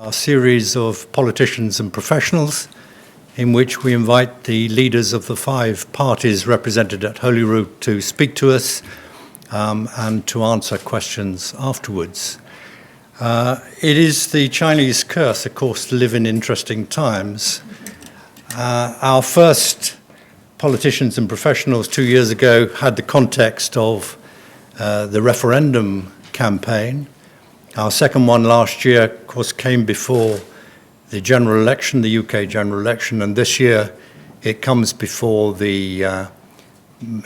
Our series of politicians and professionals in which we invite the leaders of the 5 parties represented at Holyrood to speak to us and to answer questions afterwards. It is the Chinese curse, of course, to live in interesting times. Our first politicians and professionals 2 years ago had the context of the referendum campaign. Our second one last year, of course, came before the general election, the UK general election, and this year it comes before the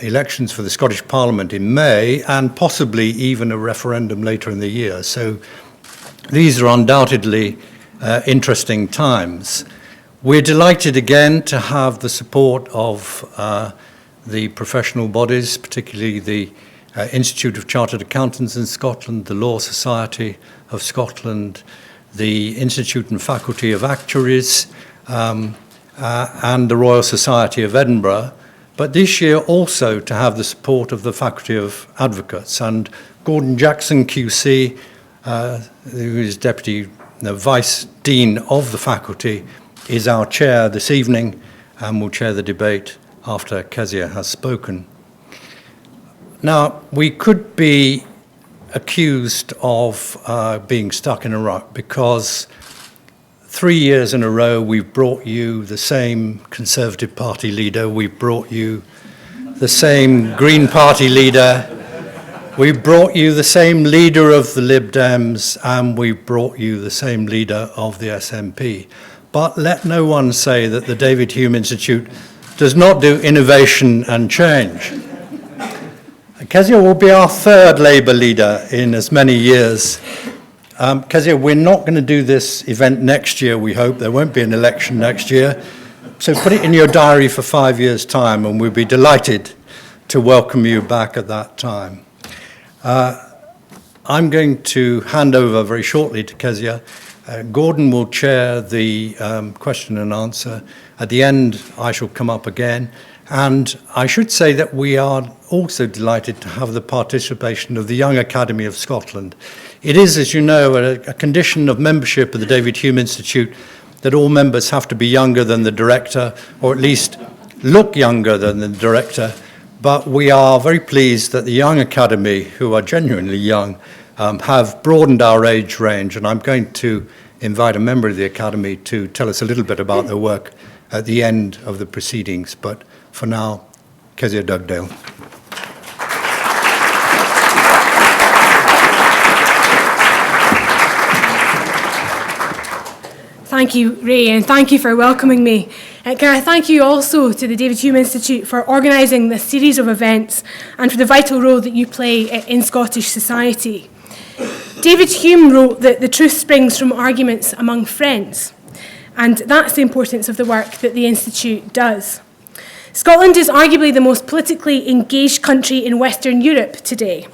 elections for the Scottish Parliament in May, and possibly even a referendum later in the year. So these are undoubtedly interesting times. We're delighted again to have the support of the professional bodies, particularly the Institute of Chartered Accountants in Scotland, the Law Society of Scotland, the Institute and Faculty of Actuaries, and the Royal Society of Edinburgh, but this year also to have the support of the Faculty of Advocates. And Gordon Jackson, QC, who is Vice Dean of the faculty, is our chair this evening and will chair the debate after Kezia has spoken. Now, we could be accused of being stuck in a rut because 3 years in a row we've brought you the same Conservative Party leader, we've brought you the same Green Party leader, we've brought you the same leader of the Lib Dems, and we've brought you the same leader of the SNP. But let no one say that the David Hume Institute does not do innovation and change. Kezia will be our third Labour leader in as many years. Kezia, we're not going to do this event next year, we hope. There won't be an election next year. So put it in your diary for 5 years' time, and we'll be delighted to welcome you back at that time. I'm going to hand over very shortly to Kezia. Gordon will chair the question and answer. At the end, I shall come up again. And I should say that we are also delighted to have the participation of the Young Academy of Scotland. It is, as you know, a condition of membership of the David Hume Institute that all members have to be younger than the director, or at least look younger than the director. But we are very pleased that the Young Academy, who are genuinely young, have broadened our age range. And I'm going to invite a member of the Academy to tell us a little bit about their work at the end of the proceedings. But for now, Kezia Dugdale. Thank you, Ray, and thank you for welcoming me. Can I thank you also to the David Hume Institute for organising this series of events and for the vital role that you play in Scottish society. David Hume wrote that the truth springs from arguments among friends, and that's the importance of the work that the Institute does. Scotland is arguably the most politically engaged country in Western Europe today.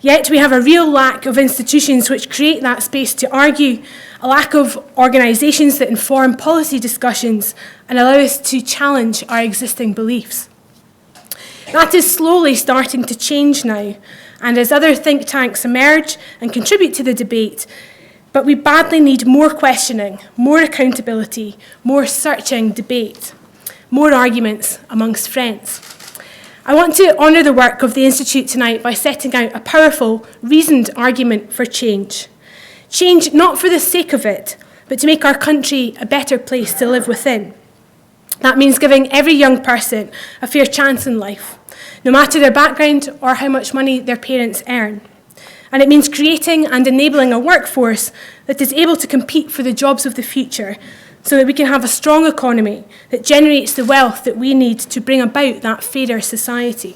Yet we have a real lack of institutions which create that space to argue, a lack of organisations that inform policy discussions and allow us to challenge our existing beliefs. That is slowly starting to change now, and as other think tanks emerge and contribute to the debate, but we badly need more questioning, more accountability, more searching debate, more arguments amongst friends. I want to honour the work of the Institute tonight by setting out a powerful, reasoned argument for change. Change not for the sake of it, but to make our country a better place to live within. That means giving every young person a fair chance in life, no matter their background or how much money their parents earn. And it means creating and enabling a workforce that is able to compete for the jobs of the future, so that we can have a strong economy that generates the wealth that we need to bring about that fairer society.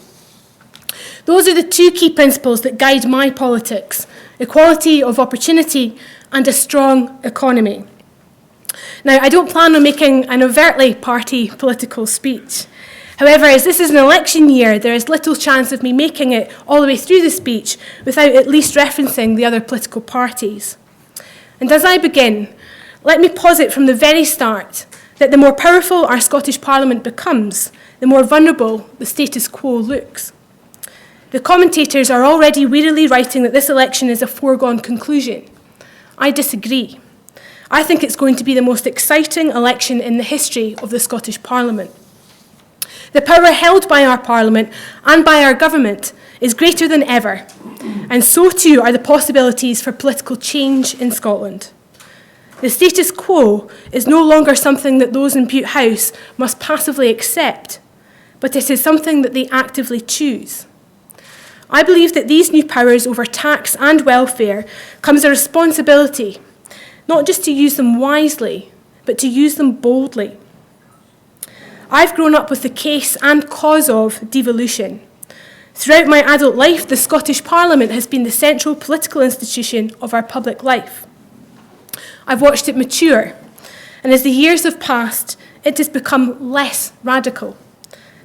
Those are the 2 key principles that guide my politics: equality of opportunity and a strong economy. Now, I don't plan on making an overtly party political speech. However, as this is an election year, there is little chance of me making it all the way through the speech without at least referencing the other political parties. And as I begin, let me posit from the very start that the more powerful our Scottish Parliament becomes, the more vulnerable the status quo looks. The commentators are already wearily writing that this election is a foregone conclusion. I disagree. I think it's going to be the most exciting election in the history of the Scottish Parliament. The power held by our Parliament and by our government is greater than ever, and so too are the possibilities for political change in Scotland. The status quo is no longer something that those in Bute House must passively accept, but it is something that they actively choose. I believe that these new powers over tax and welfare comes a responsibility, not just to use them wisely, but to use them boldly. I've grown up with the case and cause of devolution. Throughout my adult life, the Scottish Parliament has been the central political institution of our public life. I've watched it mature, and as the years have passed, it has become less radical.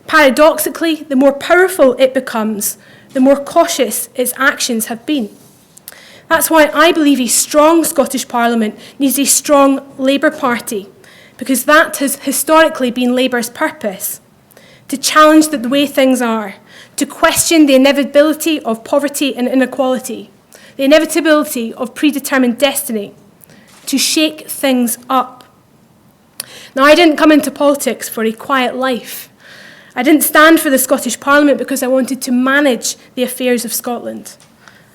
Paradoxically, the more powerful it becomes, the more cautious its actions have been. That's why I believe a strong Scottish Parliament needs a strong Labour Party, because that has historically been Labour's purpose, to challenge the way things are, to question the inevitability of poverty and inequality, the inevitability of predetermined destiny, to shake things up. Now, I didn't come into politics for a quiet life. I didn't stand for the Scottish Parliament because I wanted to manage the affairs of Scotland.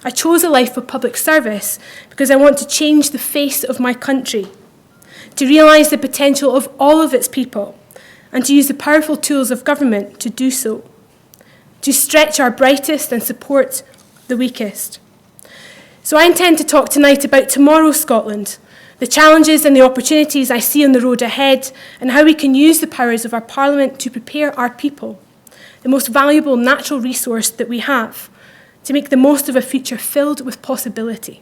I chose a life of public service because I want to change the face of my country, to realise the potential of all of its people, and to use the powerful tools of government to do so, to stretch our brightest and support the weakest. So I intend to talk tonight about tomorrow's Scotland, the challenges and the opportunities I see on the road ahead, and how we can use the powers of our Parliament to prepare our people, the most valuable natural resource that we have, to make the most of a future filled with possibility.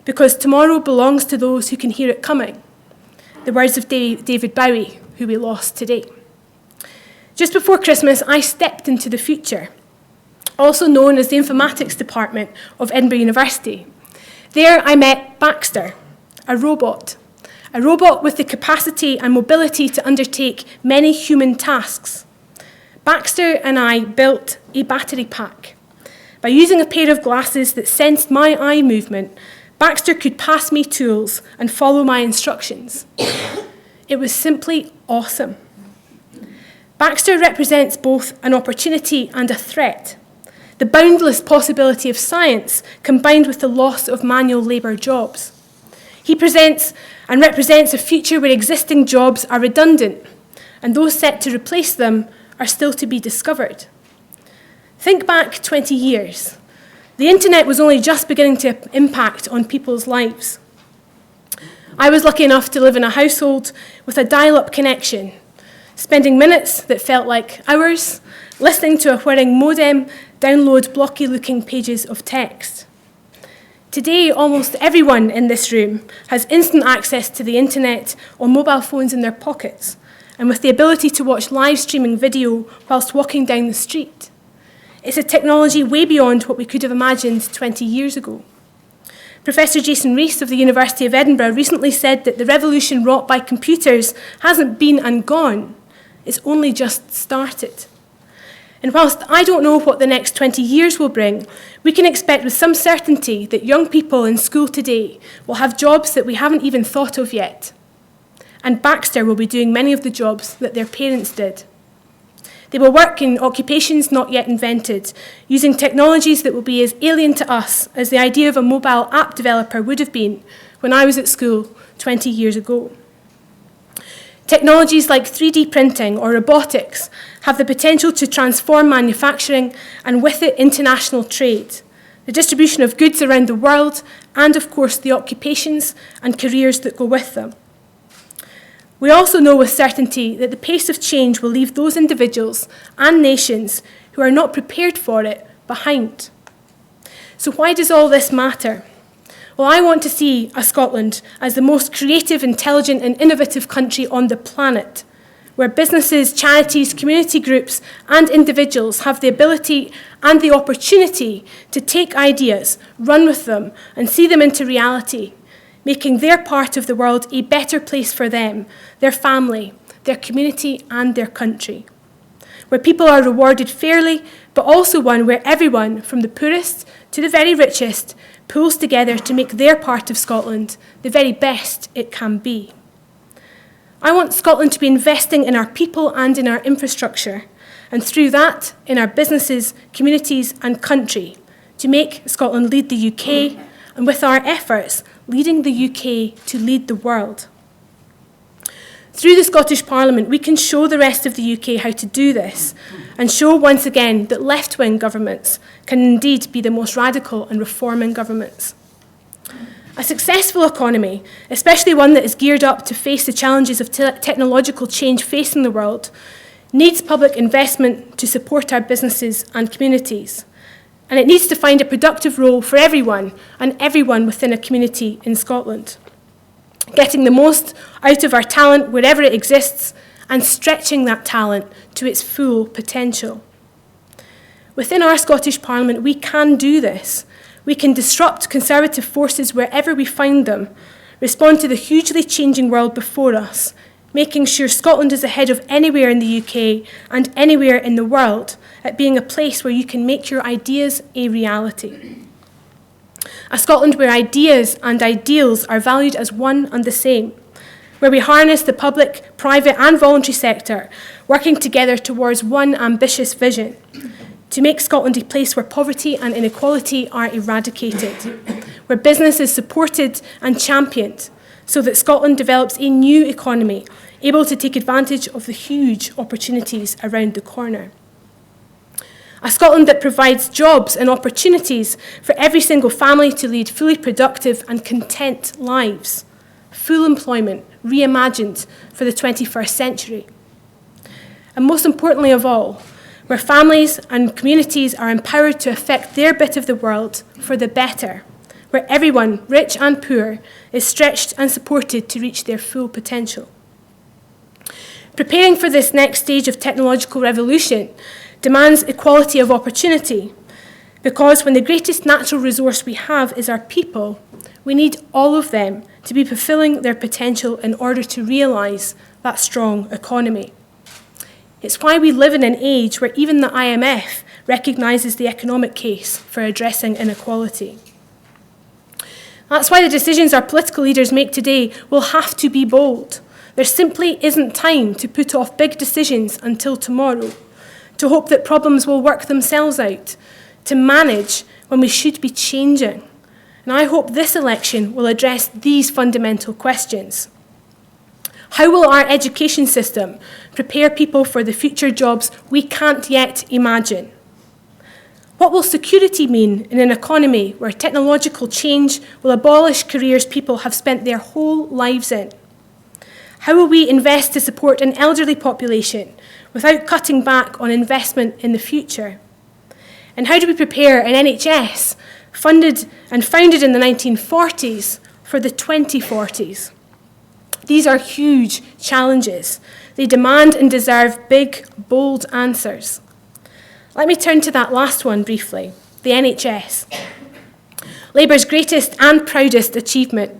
Because tomorrow belongs to those who can hear it coming. The words of David Bowie, who we lost today. Just before Christmas, I stepped into the future, also known as the Informatics Department of Edinburgh University. There I met Baxter, a robot with the capacity and mobility to undertake many human tasks. Baxter and I built a battery pack. By using a pair of glasses that sensed my eye movement, Baxter could pass me tools and follow my instructions. It was simply awesome. Baxter represents both an opportunity and a threat. The boundless possibility of science combined with the loss of manual labour jobs. He presents and represents a future where existing jobs are redundant, and those set to replace them are still to be discovered. Think back 20 years. The internet was only just beginning to impact on people's lives. I was lucky enough to live in a household with a dial-up connection, spending minutes that felt like hours, listening to a whirring modem download blocky-looking pages of text. Today, almost everyone in this room has instant access to the internet or mobile phones in their pockets, and with the ability to watch live streaming video whilst walking down the street. It's a technology way beyond what we could have imagined 20 years ago. Professor Jason Rees of the University of Edinburgh recently said that the revolution wrought by computers hasn't been and gone, it's only just started. And whilst I don't know what the next 20 years will bring, we can expect with some certainty that young people in school today will have jobs that we haven't even thought of yet. And Baxter will be doing many of the jobs that their parents did. They will work in occupations not yet invented, using technologies that will be as alien to us as the idea of a mobile app developer would have been when I was at school 20 years ago. Technologies like 3D printing or robotics have the potential to transform manufacturing and with it international trade, the distribution of goods around the world, and of course the occupations and careers that go with them. We also know with certainty that the pace of change will leave those individuals and nations who are not prepared for it behind. So why does all this matter? Well, I want to see a Scotland as the most creative, intelligent and innovative country on the planet, where businesses, charities, community groups and individuals have the ability and the opportunity to take ideas, run with them and see them into reality, making their part of the world a better place for them, their family, their community and their country, where people are rewarded fairly, but also one where everyone, from the poorest to the very richest, pulls together to make their part of Scotland the very best it can be. I want Scotland to be investing in our people and in our infrastructure, and through that, in our businesses, communities and country, to make Scotland lead the UK, and with our efforts, leading the UK to lead the world. Through the Scottish Parliament, we can show the rest of the UK how to do this, and show once again that left-wing governments can indeed be the most radical and reforming governments. A successful economy, especially one that is geared up to face the challenges of technological change facing the world, needs public investment to support our businesses and communities. And it needs to find a productive role for everyone and everyone within a community in Scotland, getting the most out of our talent wherever it exists and stretching that talent to its full potential. Within our Scottish Parliament, we can do this. We can disrupt conservative forces wherever we find them, respond to the hugely changing world before us, making sure Scotland is ahead of anywhere in the UK and anywhere in the world at being a place where you can make your ideas a reality. A Scotland where ideas and ideals are valued as one and the same, where we harness the public, private and voluntary sector, working together towards one ambitious vision, to make Scotland a place where poverty and inequality are eradicated, where business is supported and championed, so that Scotland develops a new economy, able to take advantage of the huge opportunities around the corner. A Scotland that provides jobs and opportunities for every single family to lead fully productive and content lives. Full employment, reimagined for the 21st century. And most importantly of all, where families and communities are empowered to affect their bit of the world for the better, where everyone, rich and poor, is stretched and supported to reach their full potential. Preparing for this next stage of technological revolution demands equality of opportunity, because when the greatest natural resource we have is our people, we need all of them to be fulfilling their potential in order to realise that strong economy. It's why we live in an age where even the IMF recognises the economic case for addressing inequality. That's why the decisions our political leaders make today will have to be bold. There simply isn't time to put off big decisions until tomorrow, to hope that problems will work themselves out, to manage when we should be changing. And I hope this election will address these fundamental questions. How will our education system prepare people for the future jobs we can't yet imagine? What will security mean in an economy where technological change will abolish careers people have spent their whole lives in? How will we invest to support an elderly population without cutting back on investment in the future? And how do we prepare an NHS funded and founded in the 1940s for the 2040s? These are huge challenges. They demand and deserve big, bold answers. Let me turn to that last one briefly, the NHS. Labour's greatest and proudest achievement,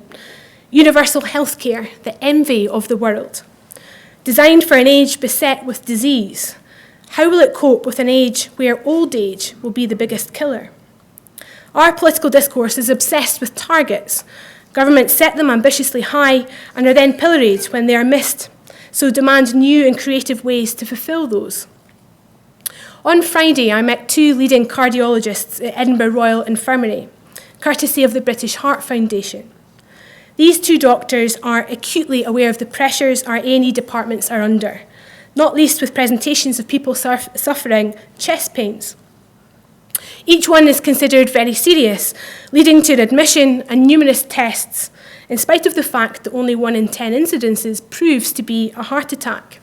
universal healthcare, the envy of the world. Designed for an age beset with disease, how will it cope with an age where old age will be the biggest killer? Our political discourse is obsessed with targets. Governments set them ambitiously high and are then pilloried when they are missed, so demand new and creative ways to fulfil those. On Friday, I met two leading cardiologists at Edinburgh Royal Infirmary, courtesy of the British Heart Foundation. These two doctors are acutely aware of the pressures our A&E departments are under, not least with presentations of people suffering chest pains. Each one is considered very serious, leading to an admission and numerous tests, in spite of the fact that only 1 in 10 incidences proves to be a heart attack.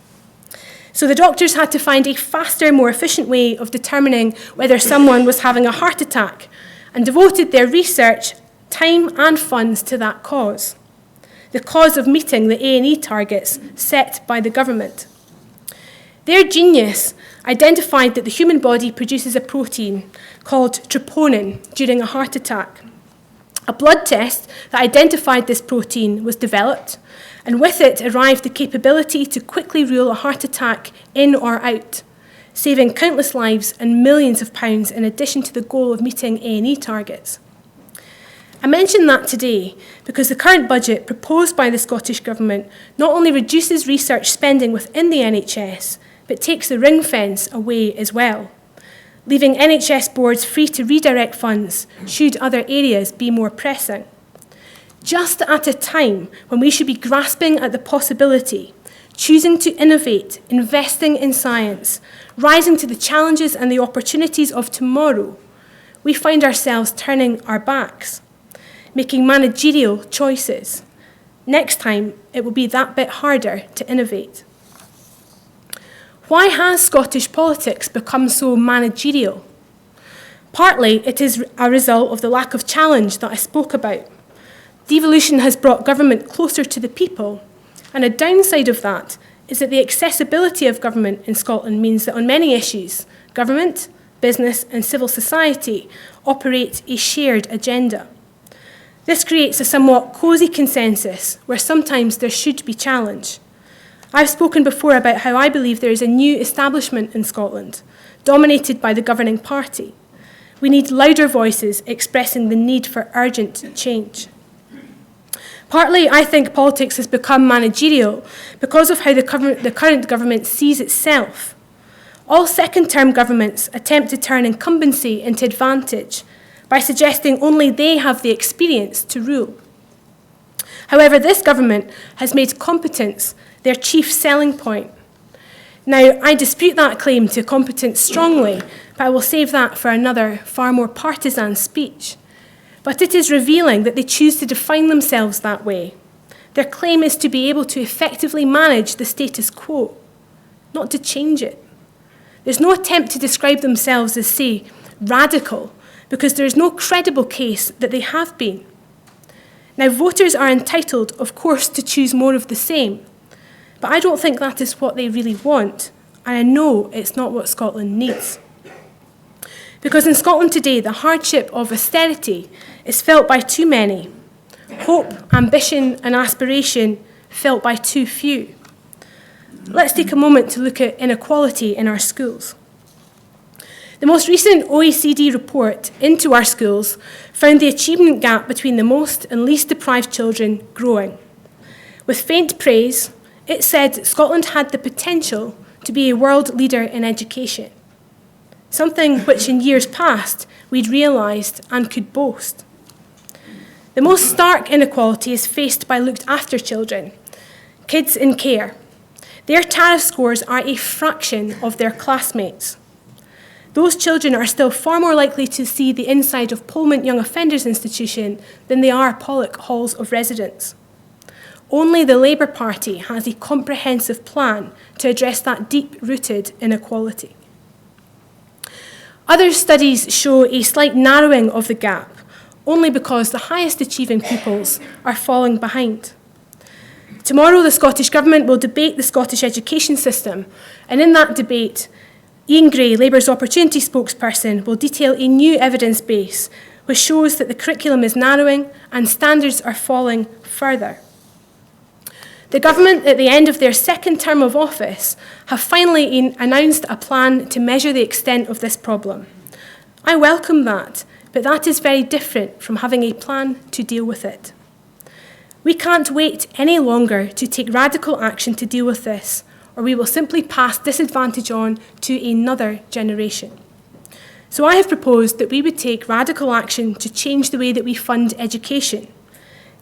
So the doctors had to find a faster, more efficient way of determining whether someone was having a heart attack, and devoted their research, time and funds to that cause, the cause of meeting the A&E targets set by the government. Their genius identified that the human body produces a protein called troponin during a heart attack. A blood test that identified this protein was developed, and with it arrived the capability to quickly rule a heart attack in or out, saving countless lives and millions of pounds in addition to the goal of meeting A&E targets. I mention that today because the current budget proposed by the Scottish Government not only reduces research spending within the NHS, but takes the ring fence away as well, leaving NHS boards free to redirect funds should other areas be more pressing. Just at a time when we should be grasping at the possibility, choosing to innovate, investing in science, rising to the challenges and the opportunities of tomorrow, we find ourselves turning our backs, making managerial choices. Next time, it will be that bit harder to innovate. Why has Scottish politics become so managerial? Partly, it is a result of the lack of challenge that I spoke about. Devolution has brought government closer to the people, and a downside of that is that the accessibility of government in Scotland means that on many issues, government, business and civil society operate a shared agenda. This creates a somewhat cosy consensus where sometimes there should be challenge. I've spoken before about how I believe there is a new establishment in Scotland, dominated by the governing party. We need louder voices expressing the need for urgent change. Partly, I think politics has become managerial because of how the current government sees itself. All second-term governments attempt to turn incumbency into advantage by suggesting only they have the experience to rule. However, this government has made competence their chief selling point. Now, I dispute that claim to competence strongly, but I will save that for another, far more partisan speech. But it is revealing that they choose to define themselves that way. Their claim is to be able to effectively manage the status quo, not to change it. There's no attempt to describe themselves as, say, radical, because there is no credible case that they have been. Now, voters are entitled, of course, to choose more of the same, but I don't think that is what they really want, and I know it's not what Scotland needs. Because in Scotland today, the hardship of austerity is felt by too many. Hope, ambition and aspiration felt by too few. Let's take a moment to look at inequality in our schools. The most recent OECD report into our schools found the achievement gap between the most and least deprived children growing. With faint praise, it said Scotland had the potential to be a world leader in education, something which in years past we'd realised and could boast. The most stark inequality is faced by looked after children, kids in care. Their tariff scores are a fraction of their classmates. Those children are still far more likely to see the inside of Polmont Young Offenders Institution than they are Pollock Halls of Residence. Only the Labour Party has a comprehensive plan to address that deep-rooted inequality. Other studies show a slight narrowing of the gap, only because the highest achieving pupils are falling behind. Tomorrow, the Scottish Government will debate the Scottish education system, and in that debate, Ian Gray, Labour's opportunity spokesperson, will detail a new evidence base which shows that the curriculum is narrowing and standards are falling further. The government, at the end of their second term of office, have finally announced a plan to measure the extent of this problem. I welcome that, but that is very different from having a plan to deal with it. We can't wait any longer to take radical action to deal with this, or we will simply pass disadvantage on to another generation. So I have proposed that we would take radical action to change the way that we fund education,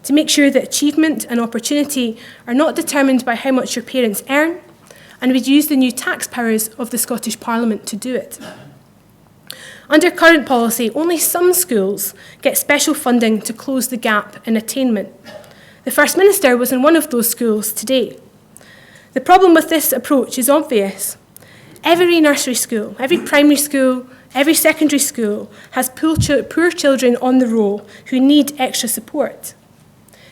to make sure that achievement and opportunity are not determined by how much your parents earn, and we'd use the new tax powers of the Scottish Parliament to do it. Under current policy, only some schools get special funding to close the gap in attainment. The First Minister was in one of those schools today. The problem with this approach is obvious. Every nursery school, every primary school, every secondary school has poor children on the roll who need extra support.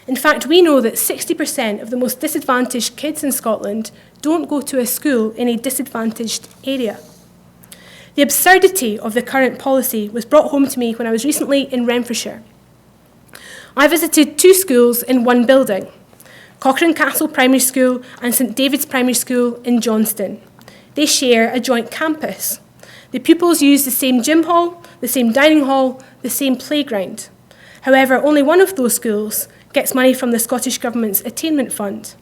In fact, we know that 60% of the most disadvantaged kids in Scotland don't go to a school in a disadvantaged area. The absurdity of the current policy was brought home to me when I was recently in Renfrewshire. I visited two schools in one building, Cochrane Castle Primary School and St David's Primary School in Johnston. They share a joint campus. The pupils use the same gym hall, the same dining hall, the same playground. However, only one of those schools gets money from the Scottish Government's Attainment Fund.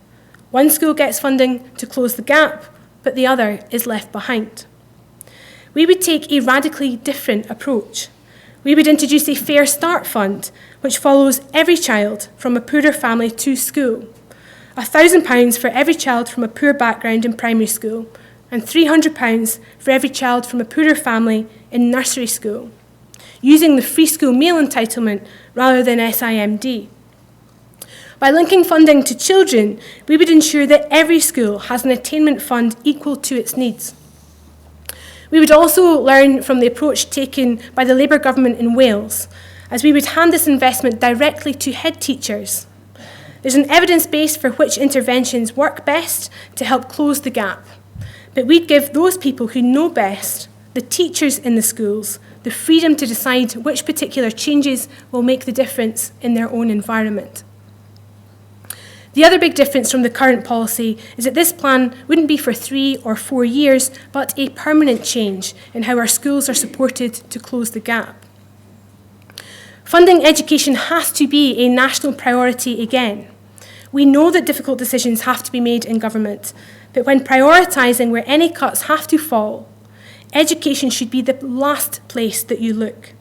One school gets funding to close the gap, but the other is left behind. We would take a radically different approach. We would introduce a Fair Start Fund, which follows every child from a poorer family to school. £1,000 for every child from a poor background in primary school, and £300 for every child from a poorer family in nursery school, using the free school meal entitlement rather than SIMD. By linking funding to children, we would ensure that every school has an attainment fund equal to its needs. We would also learn from the approach taken by the Labour government in Wales, as we would hand this investment directly to head teachers. There's an evidence base for which interventions work best to help close the gap, but we'd give those people who know best, the teachers in the schools, the freedom to decide which particular changes will make the difference in their own environment. The other big difference from the current policy is that this plan wouldn't be for 3 or 4 years, but a permanent change in how our schools are supported to close the gap. Funding education has to be a national priority again. We know that difficult decisions have to be made in government, but when prioritising where any cuts have to fall, education should be the last place that you look.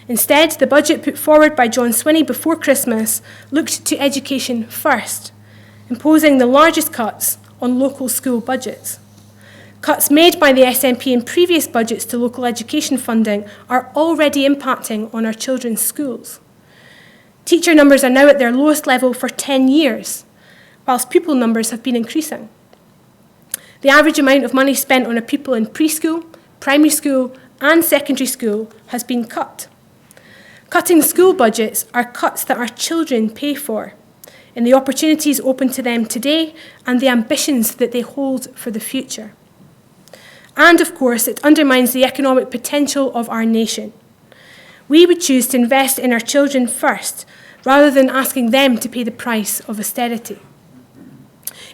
Instead, the budget put forward by John Swinney before Christmas looked to education first, imposing the largest cuts on local school budgets. Cuts made by the SNP in previous budgets to local education funding are already impacting on our children's schools. Teacher numbers are now at their lowest level for 10 years, whilst pupil numbers have been increasing. The average amount of money spent on a pupil in preschool, primary school, and secondary school has been cut. Cutting school budgets are cuts that our children pay for, in the opportunities open to them today and the ambitions that they hold for the future. And of course, it undermines the economic potential of our nation. We would choose to invest in our children first, rather than asking them to pay the price of austerity.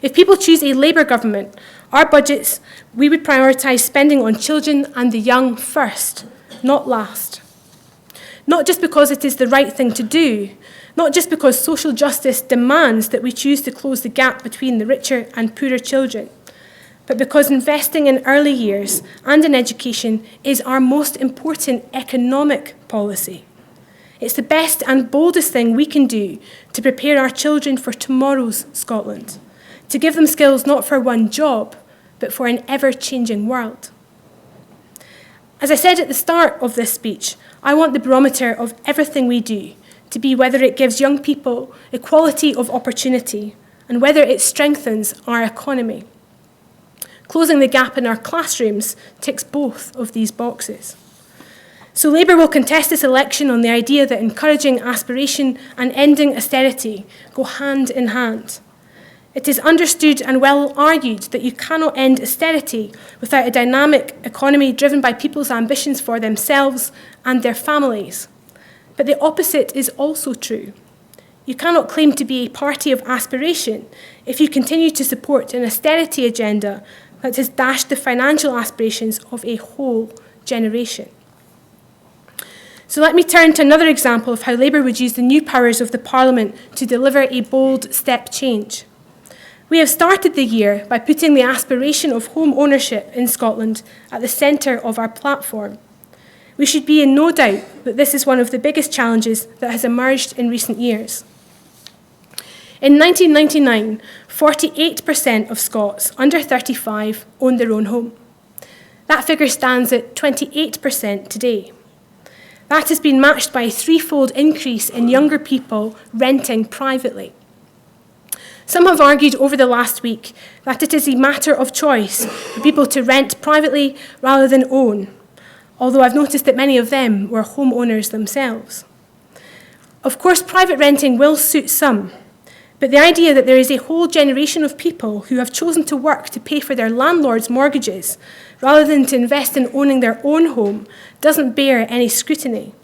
If people choose a Labour government, our budgets, we would prioritise spending on children and the young first, not last. Not just because it is the right thing to do, not just because social justice demands that we choose to close the gap between the richer and poorer children, but because investing in early years and in education is our most important economic policy. It's the best and boldest thing we can do to prepare our children for tomorrow's Scotland, to give them skills not for one job, but for an ever-changing world. As I said at the start of this speech, I want the barometer of everything we do to be whether it gives young people equality of opportunity and whether it strengthens our economy. Closing the gap in our classrooms ticks both of these boxes. So Labour will contest this election on the idea that encouraging aspiration and ending austerity go hand in hand. It is understood and well argued that you cannot end austerity without a dynamic economy driven by people's ambitions for themselves and their families. But the opposite is also true. You cannot claim to be a party of aspiration if you continue to support an austerity agenda that has dashed the financial aspirations of a whole generation. So let me turn to another example of how Labour would use the new powers of the Parliament to deliver a bold step change. We have started the year by putting the aspiration of home ownership in Scotland at the centre of our platform. We should be in no doubt that this is one of the biggest challenges that has emerged in recent years. In 1999, 48% of Scots under 35 owned their own home. That figure stands at 28% today. That has been matched by a threefold increase in younger people renting privately. Some have argued over the last week that it is a matter of choice for people to rent privately rather than own, although I've noticed that many of them were homeowners themselves. Of course, private renting will suit some, but the idea that there is a whole generation of people who have chosen to work to pay for their landlord's mortgages rather than to invest in owning their own home doesn't bear any scrutiny.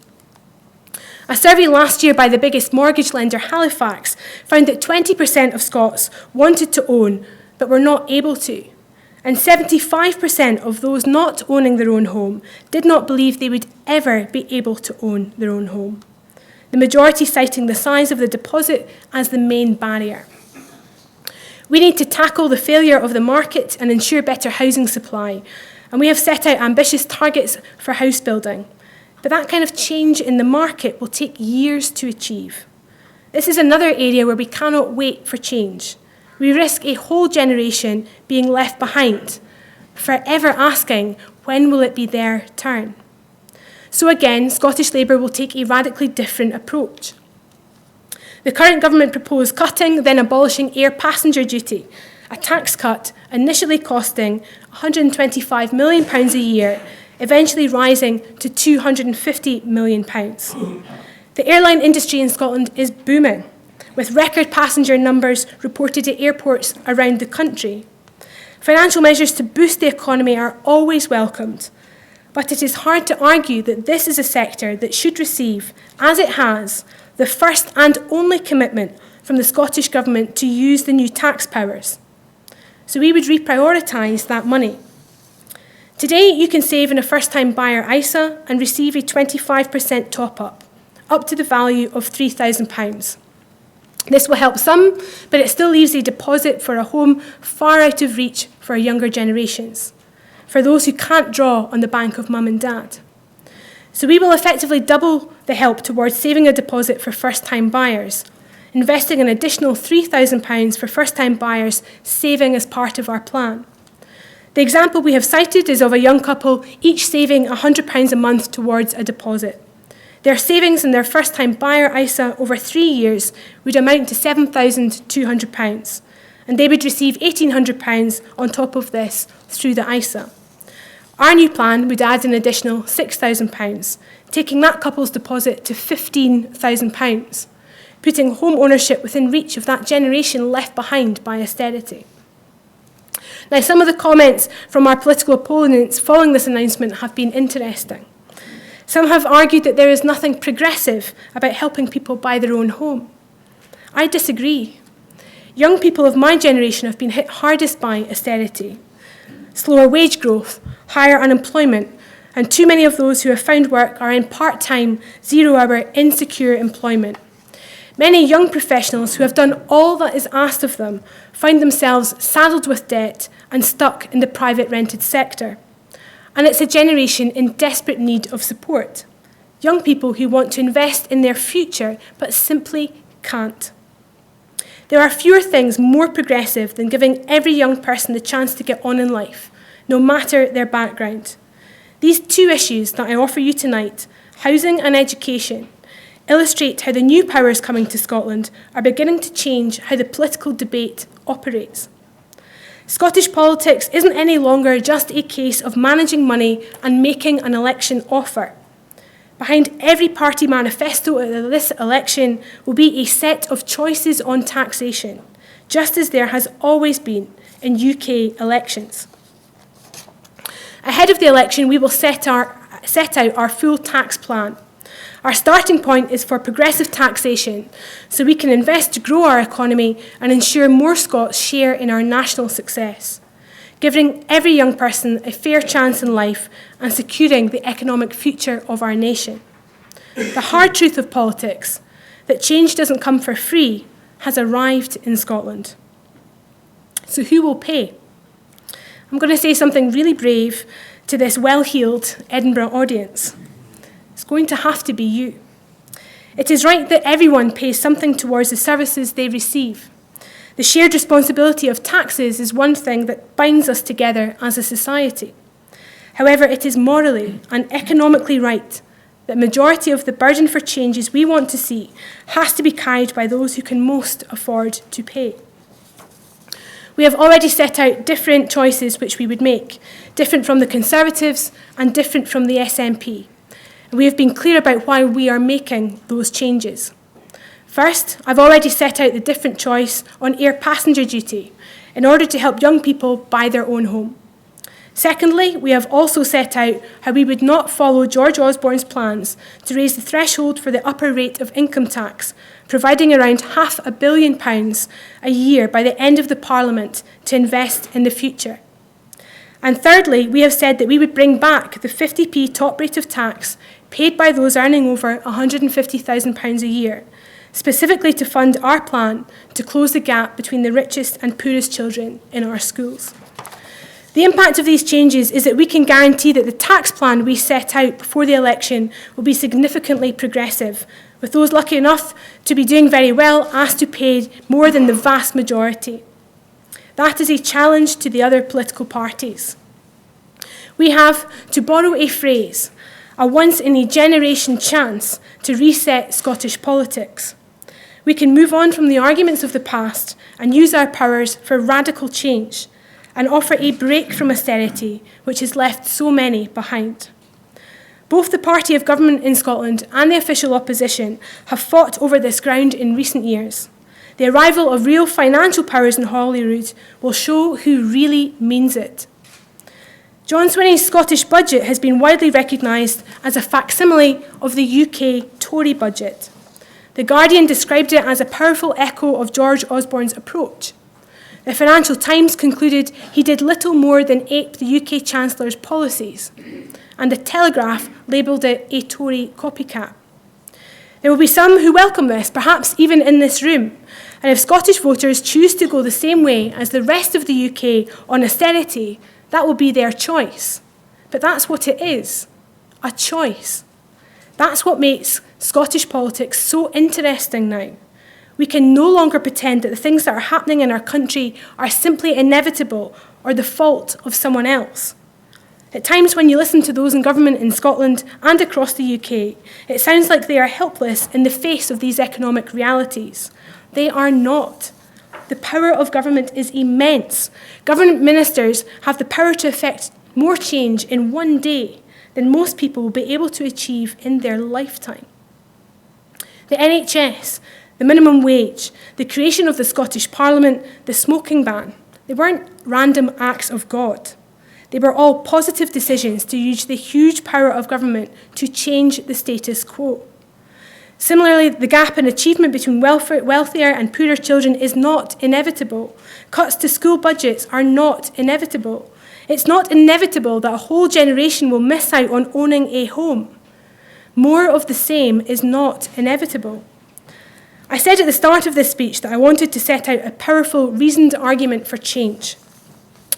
A survey last year by the biggest mortgage lender, Halifax, found that 20% of Scots wanted to own but were not able to, and 75% of those not owning their own home did not believe they would ever be able to own their own home. the majority citing the size of the deposit as the main barrier. We need to tackle the failure of the market and ensure better housing supply, and we have set out ambitious targets for house building. But that kind of change in the market will take years to achieve. This is another area where we cannot wait for change. We risk a whole generation being left behind, forever asking, when will it be their turn? So again, Scottish Labour will take a radically different approach. The current government proposed cutting, then abolishing air passenger duty, a tax cut initially costing £125 million a year, eventually rising to £250 million. The airline industry in Scotland is booming, with record passenger numbers reported at airports around the country. Financial measures to boost the economy are always welcomed, but it is hard to argue that this is a sector that should receive, as it has, the first and only commitment from the Scottish Government to use the new tax powers. So we would reprioritise that money. Today, you can save in a first-time buyer ISA and receive a 25% top-up, up to the value of £3,000. This will help some, but it still leaves a deposit for a home far out of reach for younger generations, for those who can't draw on the bank of mum and dad. So we will effectively double the help towards saving a deposit for first-time buyers, investing an additional £3,000 for first-time buyers saving as part of our plan. The example we have cited is of a young couple each saving £100 a month towards a deposit. Their savings in their first-time buyer ISA over 3 years would amount to £7,200, and they would receive £1,800 on top of this through the ISA. Our new plan would add an additional £6,000, taking that couple's deposit to £15,000, putting home ownership within reach of that generation left behind by austerity. Now, some of the comments from our political opponents following this announcement have been interesting. Some have argued that there is nothing progressive about helping people buy their own home. I disagree. Young people of my generation have been hit hardest by austerity. Slower wage growth, higher unemployment, and too many of those who have found work are in part-time, zero-hour, insecure employment. Many young professionals who have done all that is asked of them find themselves saddled with debt and stuck in the private rented sector. And it's a generation in desperate need of support. Young people who want to invest in their future but simply can't. There are fewer things more progressive than giving every young person the chance to get on in life, no matter their background. These two issues that I offer you tonight, housing and education, illustrate how the new powers coming to Scotland are beginning to change how the political debate operates. Scottish politics isn't any longer just a case of managing money and making an election offer. Behind every party manifesto at this election will be a set of choices on taxation, just as there has always been in UK elections. Ahead of the election, we will set out our full tax plan. Our starting point is for progressive taxation, so we can invest to grow our economy and ensure more Scots share in our national success, giving every young person a fair chance in life and securing the economic future of our nation. The hard truth of politics, that change doesn't come for free, has arrived in Scotland. So who will pay? I'm going to say something really brave to this well-heeled Edinburgh audience. It's going to have to be you. It is right that everyone pays something towards the services they receive. The shared responsibility of taxes is one thing that binds us together as a society. However, it is morally and economically right that the majority of the burden for changes we want to see has to be carried by those who can most afford to pay. We have already set out different choices which we would make, different from the Conservatives and different from the SNP. We have been clear about why we are making those changes. First, I've already set out the different choice on air passenger duty in order to help young people buy their own home. Secondly, we have also set out how we would not follow George Osborne's plans to raise the threshold for the upper rate of income tax, providing around £500 million a year by the end of the Parliament to invest in the future. And thirdly, we have said that we would bring back the 50p top rate of tax paid by those earning over £150,000 a year, specifically to fund our plan to close the gap between the richest and poorest children in our schools. The impact of these changes is that we can guarantee that the tax plan we set out before the election will be significantly progressive, with those lucky enough to be doing very well asked to pay more than the vast majority. That is a challenge to the other political parties. We have, to borrow a phrase, a once-in-a-generation chance to reset Scottish politics. We can move on from the arguments of the past and use our powers for radical change and offer a break from austerity, which has left so many behind. Both the party of government in Scotland and the official opposition have fought over this ground in recent years. The arrival of real financial powers in Holyrood will show who really means it. John Swinney's Scottish budget has been widely recognised as a facsimile of the UK Tory budget. The Guardian described it as a powerful echo of George Osborne's approach. The Financial Times concluded he did little more than ape the UK Chancellor's policies, and The Telegraph labelled it a Tory copycat. There will be some who welcome this, perhaps even in this room, and if Scottish voters choose to go the same way as the rest of the UK on austerity, that will be their choice. But that's what it is, a choice. That's what makes Scottish politics so interesting now. We can no longer pretend that the things that are happening in our country are simply inevitable or the fault of someone else. At times when you listen to those in government in Scotland and across the UK, it sounds like they are helpless in the face of these economic realities. They are not. The power of government is immense. Government ministers have the power to effect more change in one day than most people will be able to achieve in their lifetime. The NHS, the minimum wage, the creation of the Scottish Parliament, the smoking ban, they weren't random acts of God. They were all positive decisions to use the huge power of government to change the status quo. Similarly, the gap in achievement between wealthier and poorer children is not inevitable. Cuts to school budgets are not inevitable. It's not inevitable that a whole generation will miss out on owning a home. More of the same is not inevitable. I said at the start of this speech that I wanted to set out a powerful, reasoned argument for change.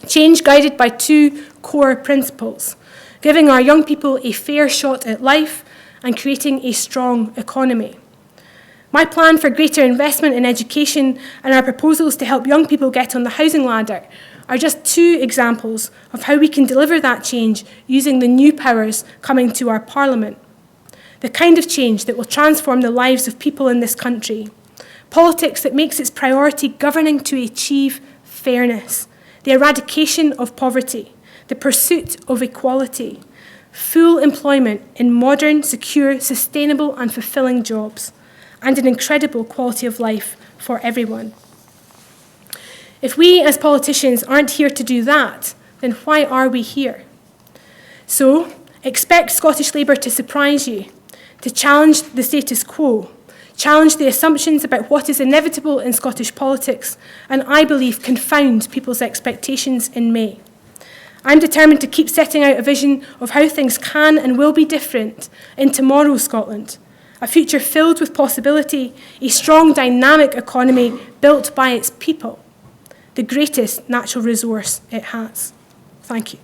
Change guided by two core principles: giving our young people a fair shot at life and creating a strong economy. My plan for greater investment in education and our proposals to help young people get on the housing ladder are just two examples of how we can deliver that change using the new powers coming to our Parliament. The kind of change that will transform the lives of people in this country. Politics that makes its priority governing to achieve fairness, the eradication of poverty, the pursuit of equality, full employment in modern, secure, sustainable and fulfilling jobs, and an incredible quality of life for everyone. If we as politicians aren't here to do that, then why are we here? So, expect Scottish Labour to surprise you, to challenge the status quo, challenge the assumptions about what is inevitable in Scottish politics, and I believe confound people's expectations in May. I'm determined to keep setting out a vision of how things can and will be different in tomorrow's Scotland, a future filled with possibility, a strong, dynamic economy built by its people, the greatest natural resource it has. Thank you.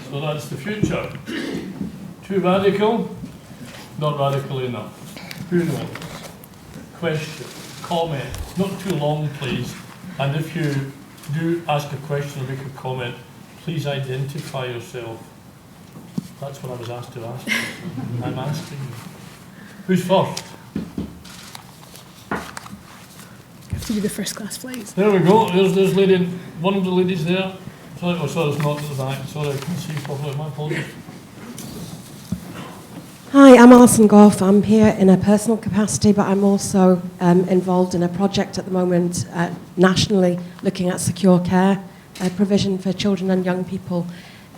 So that's the future. Too radical? Not radical enough. Who knows? Question, comment, not too long please, and if you do ask a question or make a comment, please identify yourself. That's what I was asked to ask. I'm asking you. Who's first? You have to do the first class flights. There we go, there's lady, one of the ladies there. Sorry, oh sorry, it's not at the back, sorry I can't see properly, my apologies. Hi, I'm Alison Goff. I'm here in a personal capacity, but I'm also involved in a project at the moment nationally looking at secure care provision for children and young people.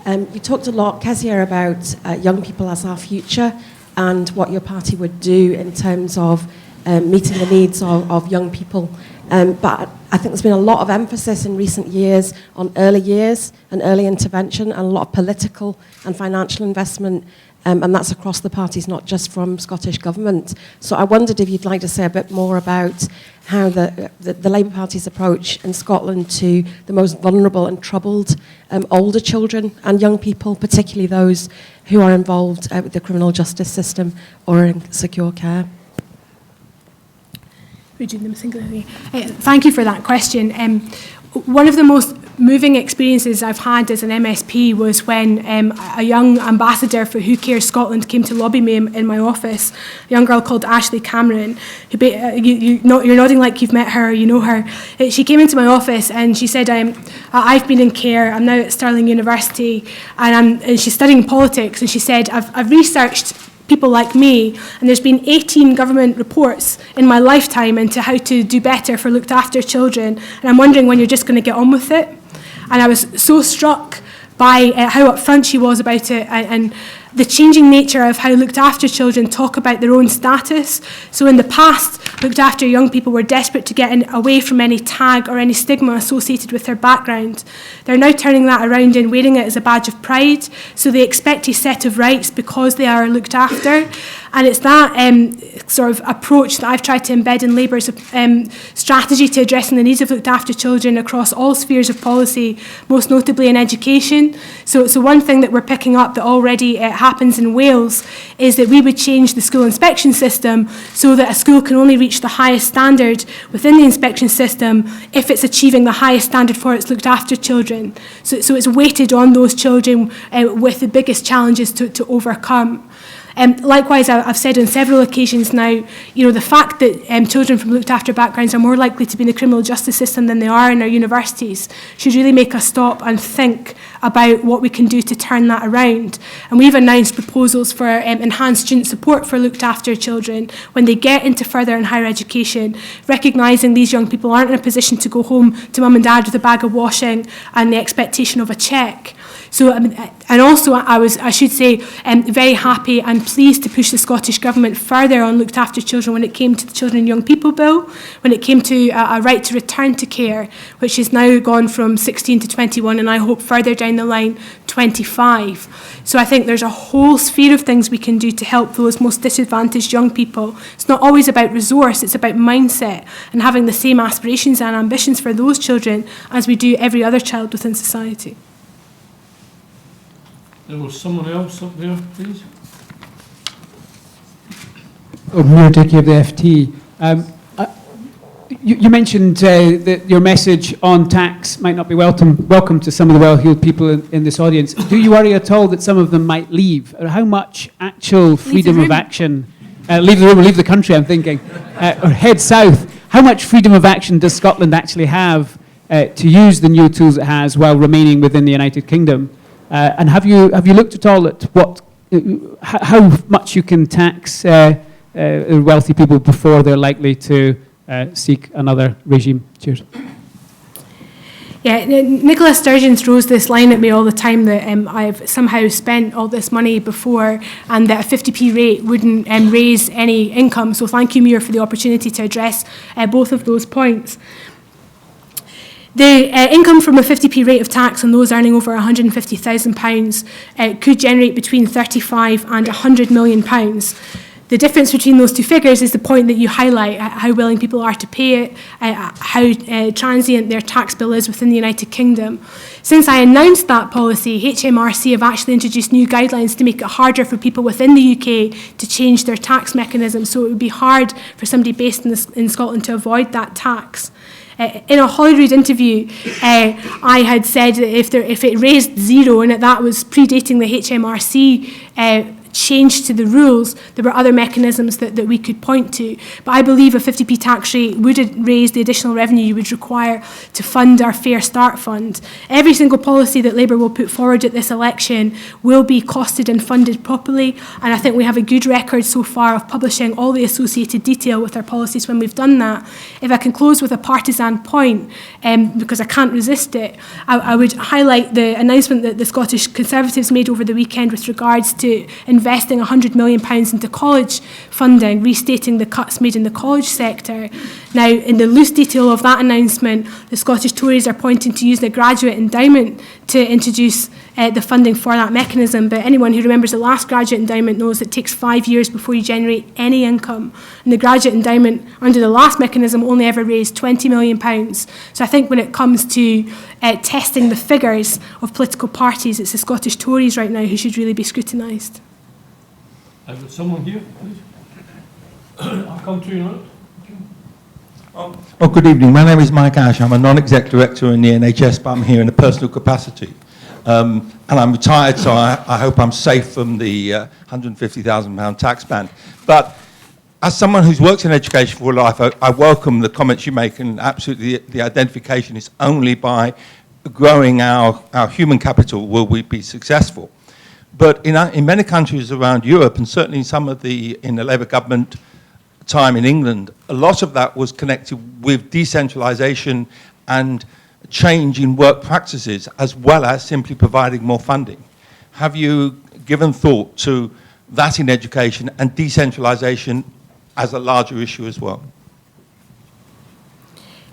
You talked a lot, Kezia, about young people as our future and what your party would do in terms of meeting the needs of young people. But I think there's been a lot of emphasis in recent years on early years and early intervention, and a lot of political and financial investment, and that's across the parties, not just from Scottish Government. So I wondered if you'd like to say a bit more about how the Labour Party's approach in Scotland to the most vulnerable and troubled older children and young people, particularly those who are involved with the criminal justice system or in secure care. Thank you for that question. One of the most moving experiences I've had as an MSP was when a young ambassador for Who Cares Scotland came to lobby me in my office, a young girl called Ashley Cameron, who you're nodding like you've met her, you know her. She came into my office and she said, I've been in care, I'm now at Stirling University, and she's studying politics, and she said, I've researched people like me, and there's been 18 government reports in my lifetime into how to do better for looked after children, and I'm wondering when you're just going to get on with it. And I was so struck by how upfront she was about it, and the changing nature of how looked after children talk about their own status. So in the past, looked after young people were desperate to get away from any tag or any stigma associated with their background. They're now turning that around and wearing it as a badge of pride. So they expect a set of rights because they are looked after. And it's that sort of approach that I've tried to embed in Labour's strategy to addressing the needs of looked after children across all spheres of policy, most notably in education. So one thing that we're picking up that already happens in Wales is that we would change the school inspection system so that a school can only reach the highest standard within the inspection system if it's achieving the highest standard for its looked after children. So it's weighted on those children with the biggest challenges to overcome. Likewise, I've said on several occasions now, the fact that children from looked after backgrounds are more likely to be in the criminal justice system than they are in our universities should really make us stop and think about what we can do to turn that around. And we've announced proposals for enhanced student support for looked after children when they get into further and higher education, recognising these young people aren't in a position to go home to mum and dad with a bag of washing and the expectation of a cheque. So, and also I should say, very happy and pleased to push the Scottish Government further on looked after children when it came to the Children and Young People Bill, when it came to a right to return to care, which has now gone from 16 to 21, and I hope further down the line, 25. So I think there's a whole sphere of things we can do to help those most disadvantaged young people. It's not always about resource, it's about mindset and having the same aspirations and ambitions for those children as we do every other child within society. There was someone else up there, please. Mayor Dickey of the FT. You mentioned that your message on tax might not be welcome to some of the well-heeled people in this audience. Do you worry at all that some of them might leave? Or how much actual freedom of action, leave the room or leave the country, I'm thinking, or head south, how much freedom of action does Scotland actually have to use the new tools it has while remaining within the United Kingdom? And have you looked at all at how much you can tax wealthy people before they're likely to seek another regime? Cheers. Yeah, Nicola Sturgeon throws this line at me all the time that I've somehow spent all this money before and that a 50p rate wouldn't raise any income. So thank you, Muir, for the opportunity to address both of those points. The income from a 50p rate of tax on those earning over £150,000 could generate between £35 and £100 million. The difference between those two figures is the point that you highlight, how willing people are to pay it, how transient their tax bill is within the United Kingdom. Since I announced that policy, HMRC have actually introduced new guidelines to make it harder for people within the UK to change their tax mechanism, so it would be hard for somebody based in Scotland to avoid that tax. In a Holyrood interview, I had said that if it raised zero, and that was predating the HMRC change to the rules, there were other mechanisms that we could point to. But I believe a 50p tax rate would raise the additional revenue you would require to fund our Fair Start Fund. Every single policy that Labour will put forward at this election will be costed and funded properly, and I think we have a good record so far of publishing all the associated detail with our policies when we've done that. If I can close with a partisan point, because I can't resist it, I would highlight the announcement that the Scottish Conservatives made over the weekend with regards to investing £100 million into college funding, restating the cuts made in the college sector. Now, in the loose detail of that announcement, the Scottish Tories are pointing to use the graduate endowment to introduce the funding for that mechanism. But anyone who remembers the last graduate endowment knows it takes 5 years before you generate any income. And the graduate endowment under the last mechanism only ever raised £20 million. So I think when it comes to testing the figures of political parties, it's the Scottish Tories right now who should really be scrutinised. I've got someone here, please. I'll come to you now. Oh, good evening. My name is Mike Ash. I'm a non-exec director in the NHS, but I'm here in a personal capacity. And I'm retired, so I hope I'm safe from the £150,000 tax ban. But as someone who's worked in education for life, I welcome the comments you make, and absolutely the identification is only by growing our human capital will we be successful. But in many countries around Europe, and certainly in the Labour government time in England, a lot of that was connected with decentralisation and change in work practices, as well as simply providing more funding. Have you given thought to that in education and decentralisation as a larger issue as well?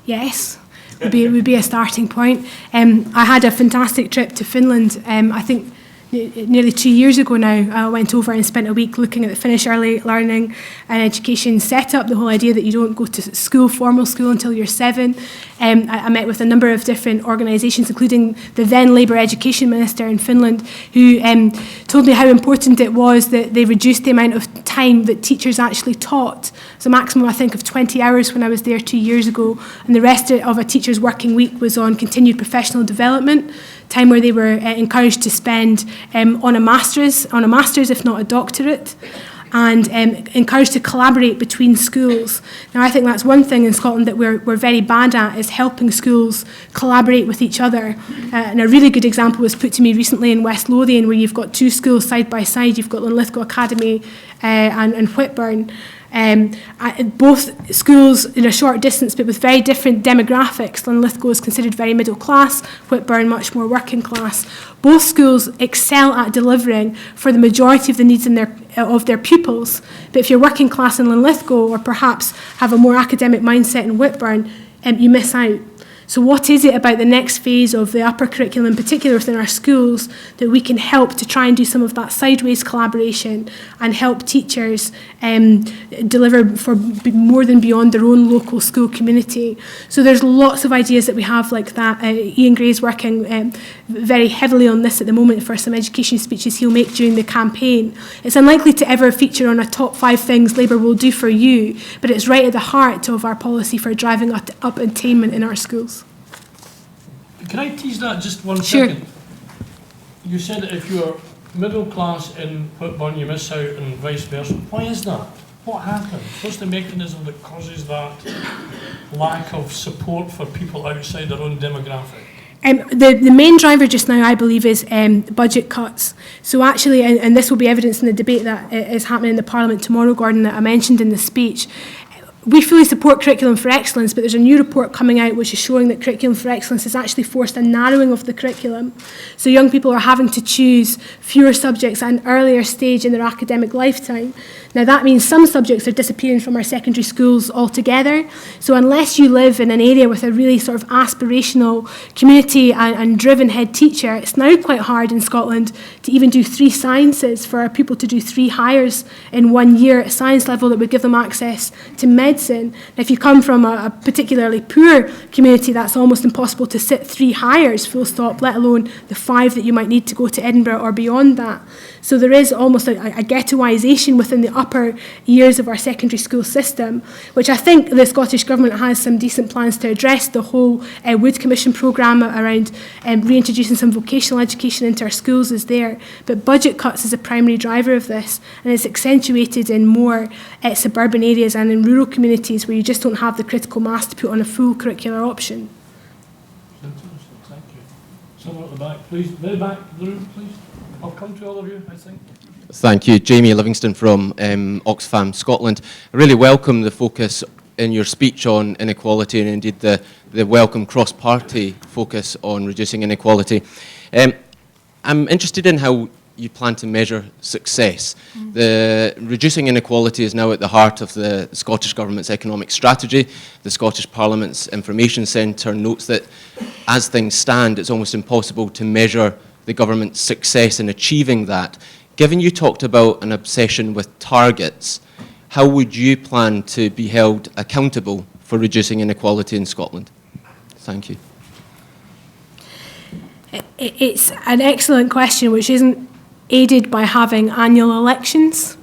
Yes, would be a starting point. I had a fantastic trip to Finland. I think nearly 2 years ago now. I went over and spent a week looking at the Finnish early learning and education setup, the whole idea that you don't go to school, formal school, until you're 7. I met with a number of different organisations, including the then Labour Education Minister in Finland, who told me how important it was that they reduced the amount of time that teachers actually taught. So a maximum, I think, of 20 hours when I was there 2 years ago, and the rest of a teacher's working week was on continued professional development, time where they were encouraged to spend on a master's, if not a doctorate, and encouraged to collaborate between schools. Now, I think that's one thing in Scotland that we're very bad at, is helping schools collaborate with each other. And a really good example was put to me recently in West Lothian, where you've got 2 schools side by side. You've got Linlithgow Academy and Whitburn. Both schools in a short distance, but with very different demographics. Linlithgow is considered very middle class, Whitburn much more working class. Both schools excel at delivering for the majority of the needs of their pupils. But if you're working class in Linlithgow, or perhaps have a more academic mindset in Whitburn, you miss out. So what is it about the next phase of the upper curriculum, in particular within our schools, that we can help to try and do some of that sideways collaboration and help teachers deliver for more than beyond their own local school community? So there's lots of ideas that we have like that. Ian Gray's working very heavily on this at the moment for some education speeches he'll make during the campaign. It's unlikely to ever feature on a top 5 things Labour will do for you, but it's right at the heart of our policy for driving up attainment in our schools. Can I tease that just one Sure. second? You said that if you're middle class in Whitburn, you miss out, and vice versa. Why is that? What happens? What's the mechanism that causes that lack of support for people outside their own demographic? The main driver just now, I believe, is budget cuts. So actually, and this will be evidenced in the debate that is happening in the Parliament tomorrow, Gordon, that I mentioned in the speech. We fully support Curriculum for Excellence, but there's a new report coming out which is showing that Curriculum for Excellence has actually forced a narrowing of the curriculum. So young people are having to choose fewer subjects at an earlier stage in their academic lifetime. Now that means some subjects are disappearing from our secondary schools altogether. So unless you live in an area with a really sort of aspirational community and driven head teacher, it's now quite hard in Scotland to even do 3 sciences, for our people to do 3 hires in 1 year at science level that would give them access to medicine. Now, if you come from a particularly poor community, that's almost impossible to sit 3 hires, full stop, let alone the 5 that you might need to go to Edinburgh or beyond that. So there is almost a ghettoisation within the upper years of our secondary school system, which I think the Scottish Government has some decent plans to address. The whole Wood Commission programme around reintroducing some vocational education into our schools is there. But budget cuts is a primary driver of this, and it's accentuated in more suburban areas and in rural communities where you just don't have the critical mass to put on a full curricular option. Thank you. Someone at the back, please. Very back of the room, please. I'll come to all of you, I think. Thank you. Jamie Livingston from Oxfam, Scotland. I really welcome the focus in your speech on inequality, and indeed the welcome cross-party focus on reducing inequality. I'm interested in how you plan to measure success. The reducing inequality is now at the heart of the Scottish Government's economic strategy. The Scottish Parliament's Information Centre notes that as things stand, it's almost impossible to measure the government's success in achieving that. Given you talked about an obsession with targets, how would you plan to be held accountable for reducing inequality in Scotland? Thank you. It's an excellent question, which isn't aided by having annual elections,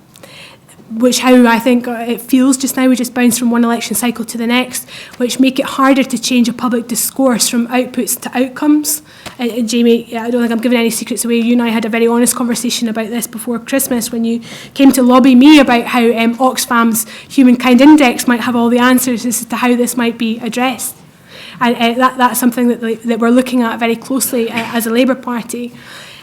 which how I think it feels just now. We just bounce from one election cycle to the next, which make it harder to change a public discourse from outputs to outcomes. Jamie, I don't think I'm giving any secrets away. You and I had a very honest conversation about this before Christmas when you came to lobby me about how Oxfam's Humankind Index might have all the answers as to how this might be addressed. And that's something that we're looking at very closely as a Labour Party.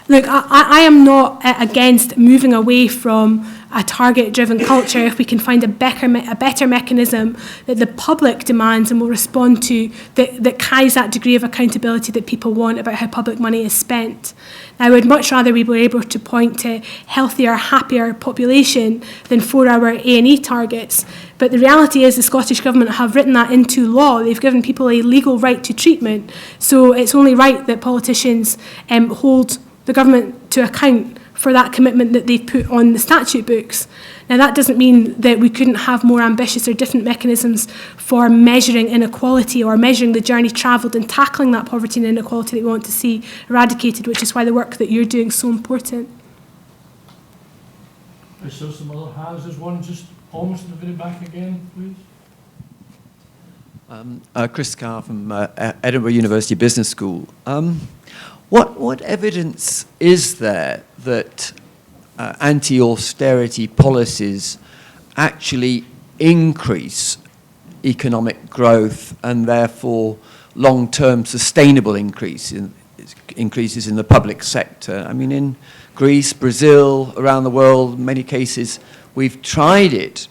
Look, I am not against moving away from a target-driven culture if we can find a better mechanism that the public demands and will respond to that carries that degree of accountability that people want about how public money is spent. I would much rather we were able to point to healthier, happier population than 4-hour A&E targets. But the reality is the Scottish Government have written that into law. They've given people a legal right to treatment. So it's only right that politicians hold the government to account for that commitment that they've put on the statute books. Now, that doesn't mean that we couldn't have more ambitious or different mechanisms for measuring inequality or measuring the journey travelled and tackling that poverty and inequality that we want to see eradicated, which is why the work that you're doing is so important. I saw some other hands. There's one just almost in the very back again, please. Chris Carr from Edinburgh University Business School. What evidence is there that anti-austerity policies actually increase economic growth and therefore long-term sustainable increases in the public sector? I mean, in Greece, Brazil, around the world, in many cases, we've tried it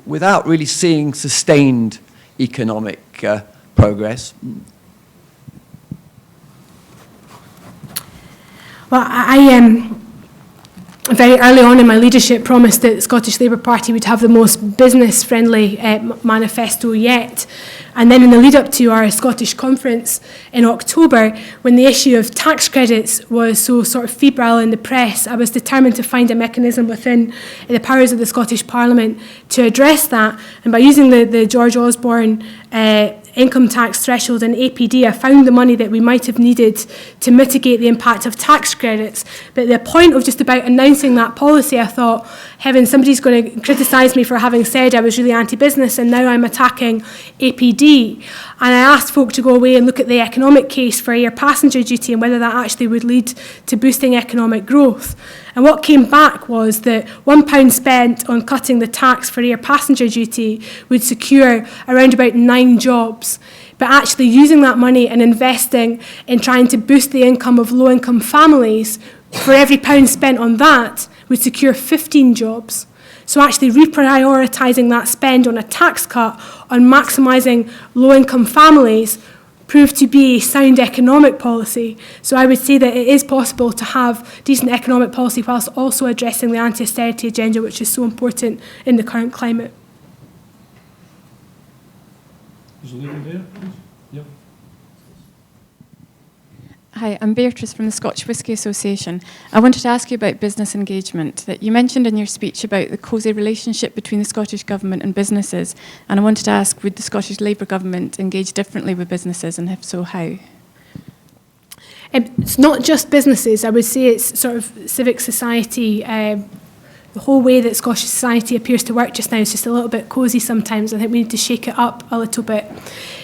without really seeing sustained economic progress. Well, I very early on in my leadership promised that the Scottish Labour Party would have the most business-friendly manifesto yet. And then in the lead-up to our Scottish conference in October, when the issue of tax credits was so sort of febrile in the press, I was determined to find a mechanism within the powers of the Scottish Parliament to address that. And by using the George Osborne income tax threshold and APD, I found the money that we might have needed to mitigate the impact of tax credits. But at the point of just about announcing that policy, I thought, heaven, somebody's going to criticise me for having said I was really anti-business and now I'm attacking APD. And I asked folk to go away and look at the economic case for air passenger duty and whether that actually would lead to boosting economic growth. And what came back was that £1 spent on cutting the tax for air passenger duty would secure around about 9 jobs. But actually using that money and investing in trying to boost the income of low-income families, for every £1 spent on that would secure 15 jobs. So actually reprioritising that spend on a tax cut, on maximising low-income families, proved to be sound economic policy. So I would say that it is possible to have decent economic policy whilst also addressing the anti-austerity agenda, which is so important in the current climate. Is the lady there, please? Yep. Hi, I'm Beatrice from the Scotch Whisky Association. I wanted to ask you about business engagement. That you mentioned in your speech about the cosy relationship between the Scottish Government and businesses, and I wanted to ask, would the Scottish Labour Government engage differently with businesses, and if so, how? It's not just businesses. I would say it's sort of civic society. The whole way that Scottish society appears to work just now is just a little bit cosy sometimes. I think we need to shake it up a little bit.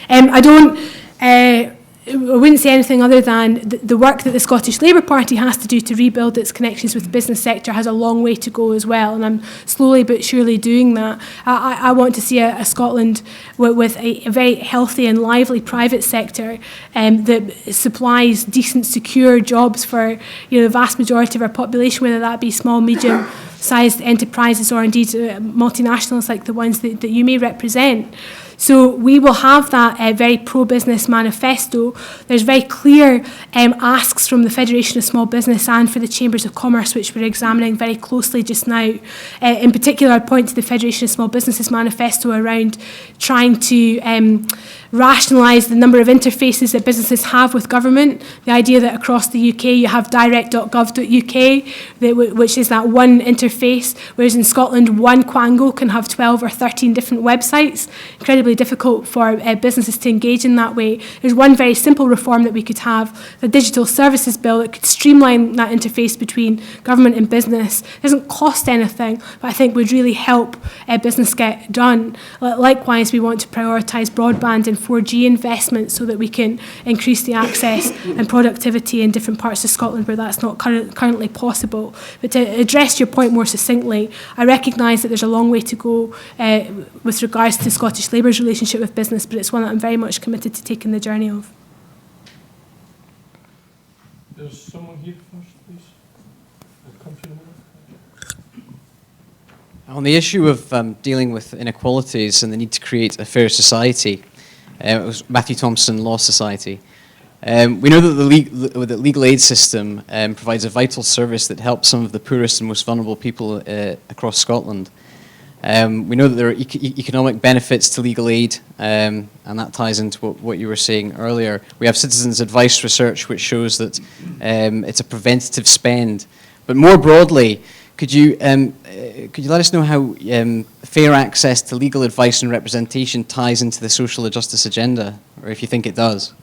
I wouldn't say anything other than the work that the Scottish Labour Party has to do to rebuild its connections with the business sector has a long way to go as well, and I'm slowly but surely doing that. I want to see a Scotland with a very healthy and lively private sector that supplies decent, secure jobs for the vast majority of our population, whether that be small, medium-sized enterprises or indeed multinationals like the ones that you may represent. So we will have that very pro-business manifesto. There's very clear asks from the Federation of Small Business and for the Chambers of Commerce, which we're examining very closely just now. In particular, I'd point to the Federation of Small Businesses manifesto around trying to rationalise the number of interfaces that businesses have with government. The idea that across the UK you have direct.gov.uk, which is that one interface, whereas in Scotland one Quango can have 12 or 13 different websites. Incredibly difficult for businesses to engage in that way. There's one very simple reform that we could have, the Digital Services Bill, that could streamline that interface between government and business. It doesn't cost anything, but I think would really help business get done. Likewise, we want to prioritise broadband and 4G investment so that we can increase the access and productivity in different parts of Scotland where that's not currently possible. But to address your point more succinctly, I recognise that there's a long way to go with regards to Scottish Labour's relationship with business, but it's one that I'm very much committed to taking the journey of. There's someone here first, please. I'll come to you in a minute. On the issue of dealing with inequalities and the need to create a fair society, it was Matthew Thompson Law Society. We know that the legal aid system provides a vital service that helps some of the poorest and most vulnerable people across Scotland. We know that there are economic benefits to legal aid, and that ties into what you were saying earlier. We have citizens' advice research which shows that it's a preventative spend. But more broadly, could you let us know how fair access to legal advice and representation ties into the social justice agenda, or if you think it does?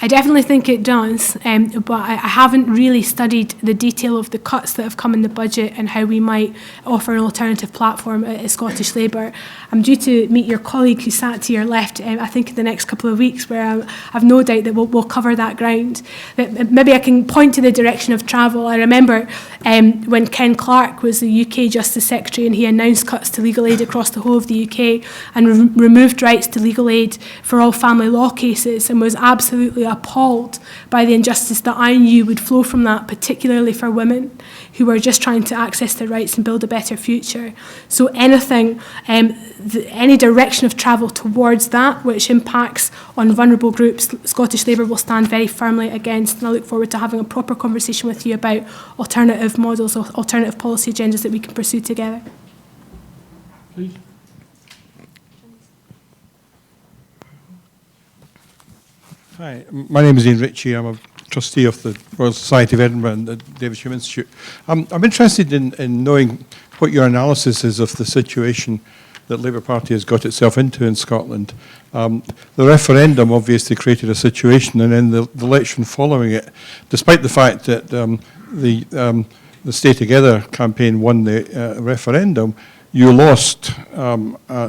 I definitely think it does, but I haven't really studied the detail of the cuts that have come in the budget and how we might offer an alternative platform at Scottish Labour. I'm due to meet your colleague who sat to your left, I think in the next couple of weeks, where I've no doubt that we'll cover that ground. But maybe I can point to the direction of travel. I remember when Ken Clarke was the UK Justice Secretary and he announced cuts to legal aid across the whole of the UK and removed rights to legal aid for all family law cases, and was absolutely appalled by the injustice that I knew would flow from that, particularly for women who were just trying to access their rights and build a better future. So anything, any direction of travel towards that which impacts on vulnerable groups, Scottish Labour will stand very firmly against, and I look forward to having a proper conversation with you about alternative models or alternative policy agendas that we can pursue together. Please. Hi, my name is Ian Ritchie. I'm a trustee of the Royal Society of Edinburgh and the David Hume Institute. I'm interested in knowing what your analysis is of the situation that the Labour Party has got itself into in Scotland. The referendum obviously created a situation, and then the election following it, despite the fact that the Stay Together campaign won the referendum, you lost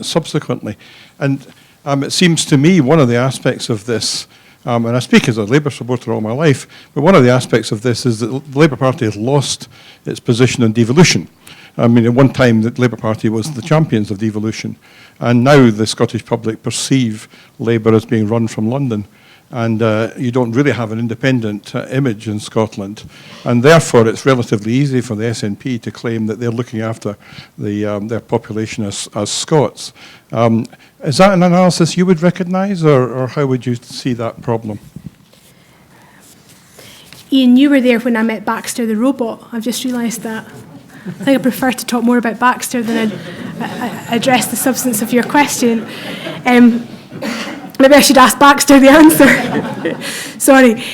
subsequently. And it seems to me one of the aspects of this, and I speak as a Labour supporter all my life, but one of the aspects of this is that the Labour Party has lost its position on devolution. I mean, at one time, the Labour Party was the champions of devolution, and now the Scottish public perceive Labour as being run from London, and you don't really have an independent image in Scotland, and therefore it's relatively easy for the SNP to claim that they're looking after their population as Scots. Is that an analysis you would recognise, or how would you see that problem? Ian, you were there when I met Baxter the robot. I've just realised that. I think I prefer to talk more about Baxter than address the substance of your question. Maybe I should ask Baxter the answer. Sorry.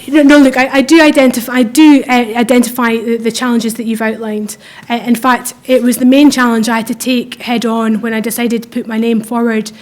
No, look, I do identify the challenges that you've outlined. In fact, it was the main challenge I had to take head on when I decided to put my name forward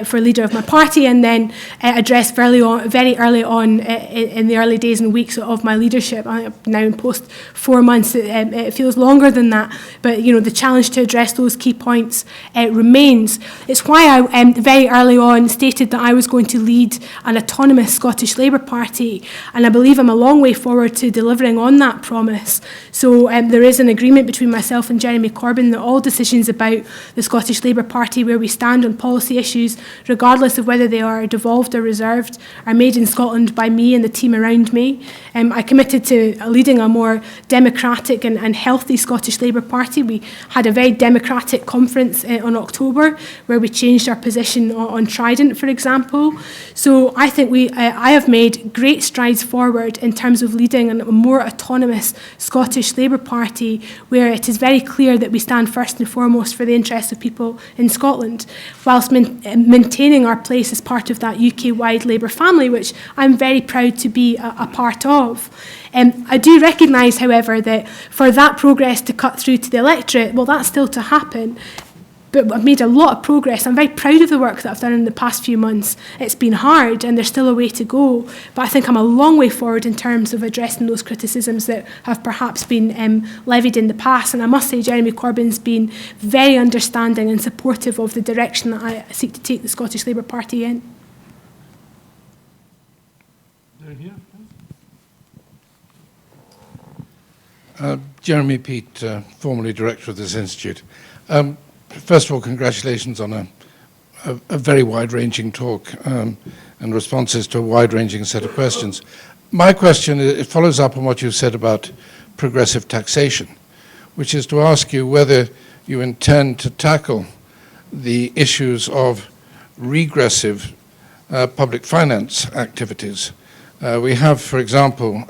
for leader of my party, and then address very early on in the early days and weeks of my leadership. I'm now in post 4 months. It feels longer than that, but you know, the challenge to address those key points remains. It's why I very early on stated that I was going to lead an autonomous Scottish Labour Party, and I believe I'm a long way forward to delivering on that promise. So there is an agreement between myself and Jeremy Corbyn that all decisions about the Scottish Labour Party, where we stand on policy issues, regardless of whether they are devolved or reserved, are made in Scotland by me and the team around me. I committed to leading a more democratic and healthy Scottish Labour Party. We had a very democratic conference on October where we changed our position on Trident, for example. So I think I have made great strides forward in terms of leading a more autonomous Scottish Labour Party, where it is very clear that we stand first and foremost for the interests of people in Scotland, whilst maintaining our place as part of that UK-wide Labour family, which I'm very proud to be a part of. I do recognise, however, that for that progress to cut through to the electorate, well, that's still to happen. But I've made a lot of progress. I'm very proud of the work that I've done in the past few months. It's been hard and there's still a way to go. But I think I'm a long way forward in terms of addressing those criticisms that have perhaps been levied in the past. And I must say Jeremy Corbyn's been very understanding and supportive of the direction that I seek to take the Scottish Labour Party in. Down here. Jeremy Peat, formerly director of this institute. First of all, congratulations on a very wide-ranging talk and responses to a wide-ranging set of questions. My question, it follows up on what you said about progressive taxation, which is to ask you whether you intend to tackle the issues of regressive public finance activities. We have, for example,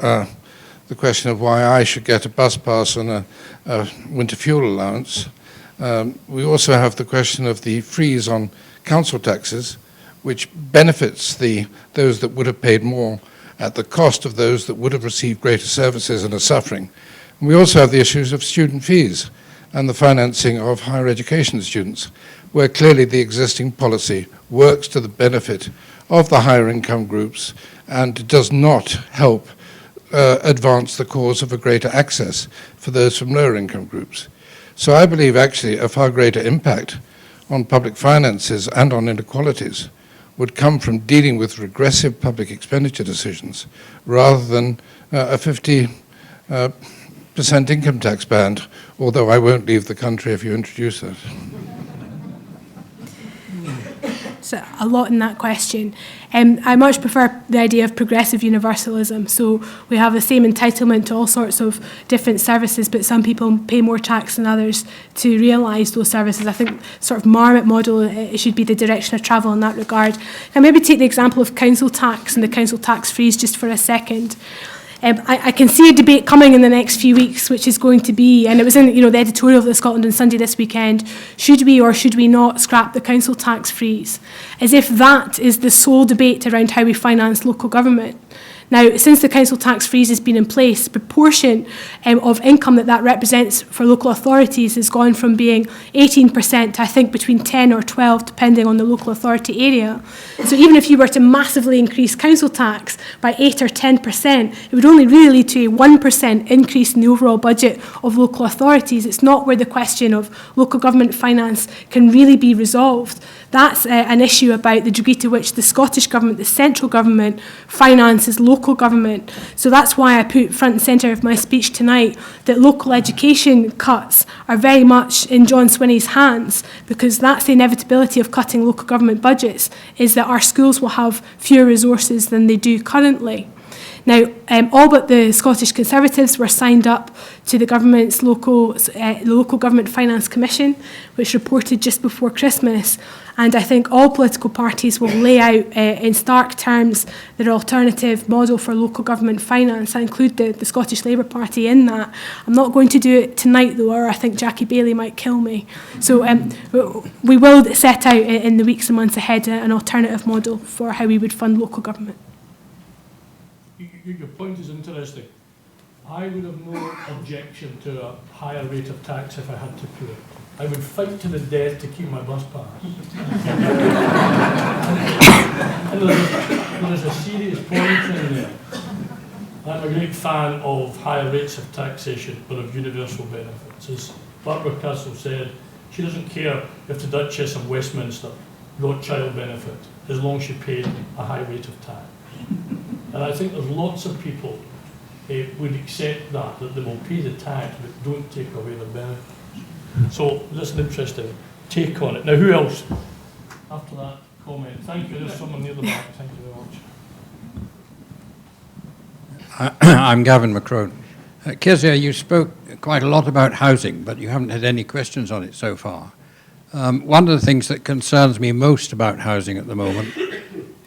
the question of why I should get a bus pass and a winter fuel allowance. We also have the question of the freeze on council taxes, which benefits those that would have paid more at the cost of those that would have received greater services and are suffering. And we also have the issues of student fees and the financing of higher education students, where clearly the existing policy works to the benefit of the higher income groups and does not help advance the cause of a greater access for those from lower income groups. So I believe actually a far greater impact on public finances and on inequalities would come from dealing with regressive public expenditure decisions rather than a 50% income tax band, although I won't leave the country if you introduce that. So a lot in that question. I much prefer the idea of progressive universalism. So we have the same entitlement to all sorts of different services, but some people pay more tax than others to realise those services. I think sort of Marmot model, it should be the direction of travel in that regard. Can I maybe take the example of council tax and the council tax freeze just for a second? I can see a debate coming in the next few weeks, which is going to be, and it was in the editorial of the Scotland on Sunday this weekend, should we or should we not scrap the council tax freeze? As if that is the sole debate around how we finance local government. Now, since the council tax freeze has been in place, the proportion of income that represents for local authorities has gone from being 18% to, I think, between 10 or 12, depending on the local authority area. So even if you were to massively increase council tax by 8 or 10%, it would only really lead to a 1% increase in the overall budget of local authorities. It's not where the question of local government finance can really be resolved. That's an issue about the degree to which the Scottish Government, the central government, finances local government. So that's why I put front and centre of my speech tonight that local education cuts are very much in John Swinney's hands, because that's the inevitability of cutting local government budgets, is that our schools will have fewer resources than they do currently. Now, all but the Scottish Conservatives were signed up to the government's local government finance commission, which reported just before Christmas. And I think all political parties will lay out in stark terms their alternative model for local government finance. I include the Scottish Labour Party in that. I'm not going to do it tonight, though, or I think Jackie Baillie might kill me. So we will set out in the weeks and months ahead an alternative model for how we would fund local government. Your point is interesting. I would have no objection to a higher rate of tax if I had to pay it. I would fight to the death to keep my bus pass. And there's a serious point in there. I'm a great fan of higher rates of taxation, but of universal benefits. As Barbara Castle said, she doesn't care if the Duchess of Westminster got child benefit, as long as she paid a high rate of tax. And I think there's lots of people would accept that they will pay the tax but don't take away the benefits. So that's an interesting take on it. Now, who else? After that comment. Thank you. There's someone near the back. Thank you very much. I'm Gavin McCrone. Kezia, you spoke quite a lot about housing, but you haven't had any questions on it so far. One of the things that concerns me most about housing at the moment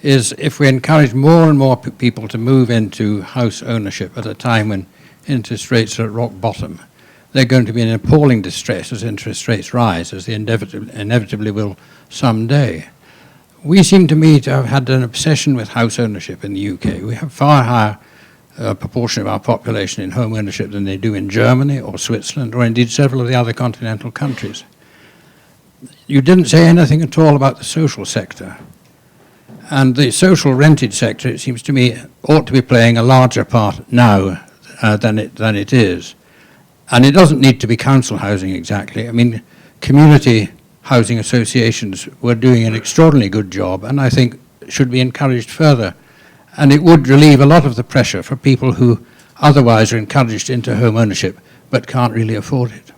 is if we encourage more and more people to move into house ownership at a time when interest rates are at rock bottom, they're going to be in appalling distress as interest rates rise, as they inevitably will someday. We seem to me to have had an obsession with house ownership in the UK. We have far higher proportion of our population in home ownership than they do in Germany or Switzerland or indeed several of the other continental countries. You didn't say anything at all about the social sector. And the social rented sector, it seems to me, ought to be playing a larger part now than it is. And it doesn't need to be council housing exactly. I mean, community housing associations were doing an extraordinarily good job and I think should be encouraged further. And it would relieve a lot of the pressure for people who otherwise are encouraged into home ownership but can't really afford it.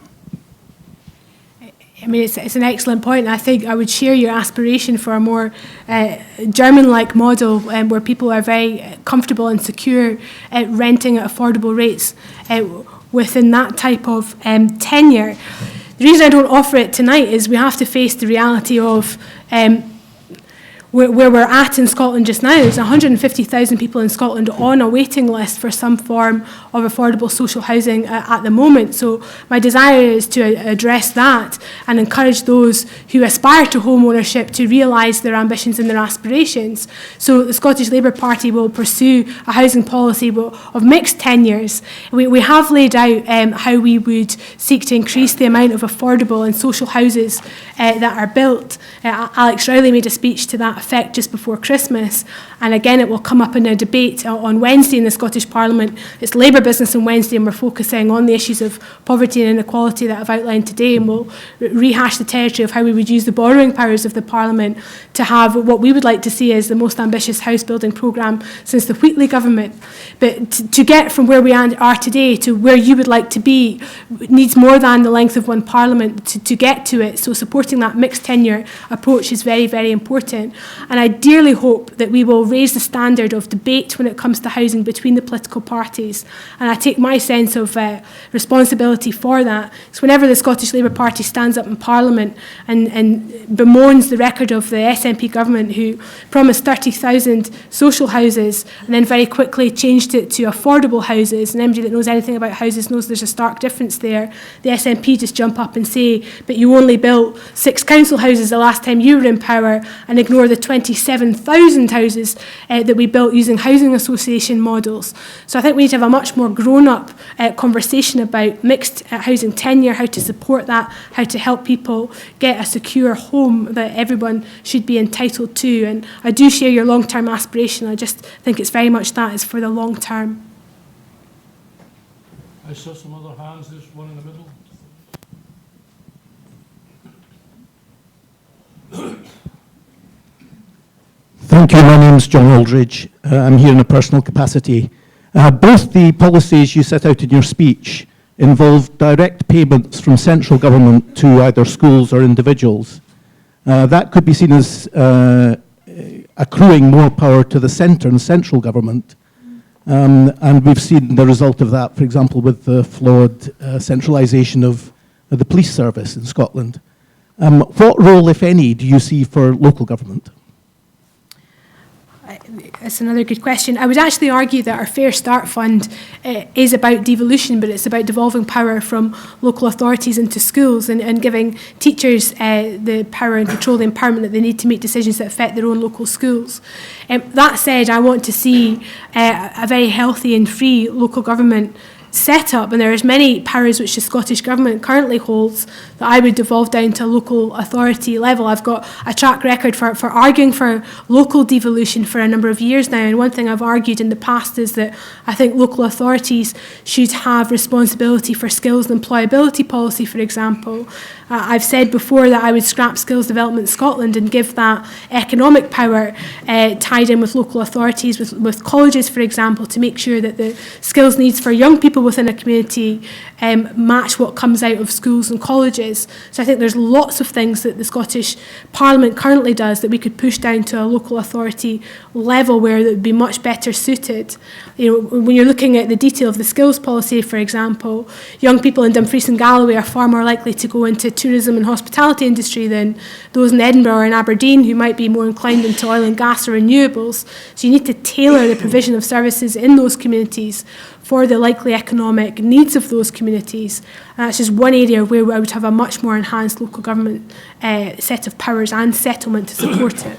I mean, it's an excellent point. I think I would share your aspiration for a more German-like model where people are very comfortable and secure renting at affordable rates within that type of tenure. The reason I don't offer it tonight is we have to face the reality of where we're at in Scotland just now. There's 150,000 people in Scotland on a waiting list for some form of affordable social housing at the moment. So my desire is to address that and encourage those who aspire to home ownership to realise their ambitions and their aspirations. So the Scottish Labour Party will pursue a housing policy of mixed tenures. We have laid out how we would seek to increase the amount of affordable and social houses that are built. Alex Rowley made a speech to that effect just before Christmas, and again it will come up in a debate on Wednesday in the Scottish Parliament. It's Labour Business on Wednesday and we're focusing on the issues of poverty and inequality that I've outlined today, and we'll rehash the territory of how we would use the borrowing powers of the Parliament to have what we would like to see as the most ambitious house building programme since the Wheatley government. But to get from where we are today to where you would like to be needs more than the length of one Parliament to get to it. So supporting that mixed tenure approach is very, very important. And I dearly hope that we will raise the standard of debate when it comes to housing between the political parties. And I take my sense of responsibility for that. So whenever the Scottish Labour Party stands up in Parliament and bemoans the record of the SNP government who promised 30,000 social houses and then very quickly changed it to affordable houses, and anybody that knows anything about houses knows there's a stark difference there, the SNP just jump up and say, but you only built 6 council houses the last time you were in power, and ignore the 27,000 houses that we built using housing association models. So I think we need to have a much more grown-up conversation about mixed housing tenure, how to support that, how to help people get a secure home that everyone should be entitled to. And I do share your long-term aspiration. I just think it's very much that is for the long term. I saw some other hands. There's one in the middle. Thank you. My name's John Aldridge. I'm here in a personal capacity. Both the policies you set out in your speech involve direct payments from central government to either schools or individuals. That could be seen as accruing more power to the centre and central government. And we've seen the result of that, for example, with the flawed centralisation of the police service in Scotland. What role, if any, do you see for local government? That's another good question. I would actually argue that our Fair Start Fund is about devolution, but it's about devolving power from local authorities into schools and giving teachers the power and control, the empowerment that they need to make decisions that affect their own local schools. That said, I want to see a very healthy and free local government set up, and there are many powers which the Scottish Government currently holds that I would devolve down to local authority level. I've got a track record for arguing for local devolution for a number of years now, and one thing I've argued in the past is that I think local authorities should have responsibility for skills and employability policy, for example. I've said before that I would scrap Skills Development Scotland and give that economic power tied in with local authorities, with colleges, for example, to make sure that the skills needs for young people within a community match what comes out of schools and colleges. So I think there's lots of things that the Scottish Parliament currently does that we could push down to a local authority level where that would be much better suited. When you're looking at the detail of the skills policy, for example, young people in Dumfries and Galloway are far more likely to go into tourism and hospitality industry than those in Edinburgh or in Aberdeen who might be more inclined into oil and gas or renewables. So you need to tailor the provision of services in those communities for the likely economic needs of those communities. And that's just one area where I would have a much more enhanced local government set of powers and settlement to support it.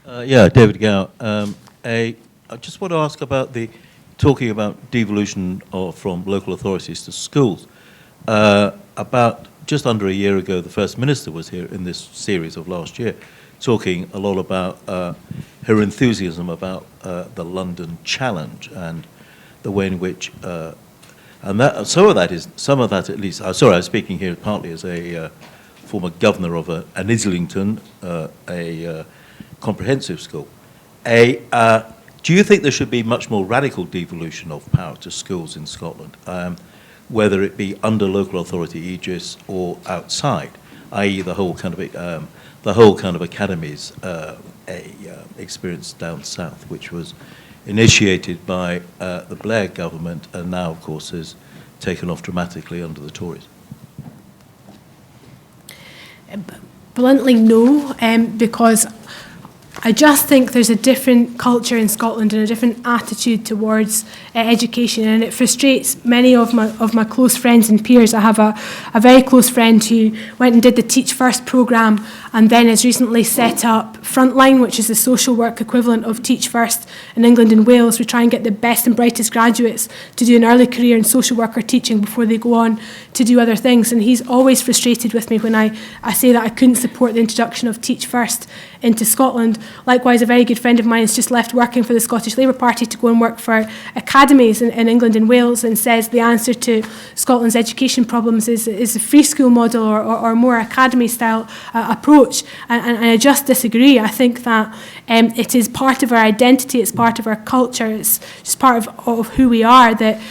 Yeah, David Gow. I just want to ask about talking about devolution from local authorities to schools. About just under a year ago, the First Minister was here in this series of last year, talking a lot about her enthusiasm about the London Challenge and the way in which, and that some of that at least. Sorry, I was speaking here partly as a former governor of an Islington, a comprehensive school. Do you think there should be much more radical devolution of power to schools in Scotland, whether it be under local authority aegis or outside, i.e. the whole kind of academies experience down south, which was initiated by the Blair government and now, of course, is taken off dramatically under the Tories? Bluntly, no, because I just think there's a different culture in Scotland and a different attitude towards education, and it frustrates many of my close friends and peers. I have a very close friend who went and did the Teach First programme and then has recently set up Frontline, which is the social work equivalent of Teach First in England and Wales. We try and get the best and brightest graduates to do an early career in social work or teaching before they go on to do other things, and he's always frustrated with me when I say that I couldn't support the introduction of Teach First into Scotland. Likewise, a very good friend of mine has just left working for the Scottish Labour Party to go and work for academies in England and Wales, and says the answer to Scotland's education problems is a free school model or more academy-style approach. And I just disagree. I think that it is part of our identity, it's part of our culture, it's just part of who we are, that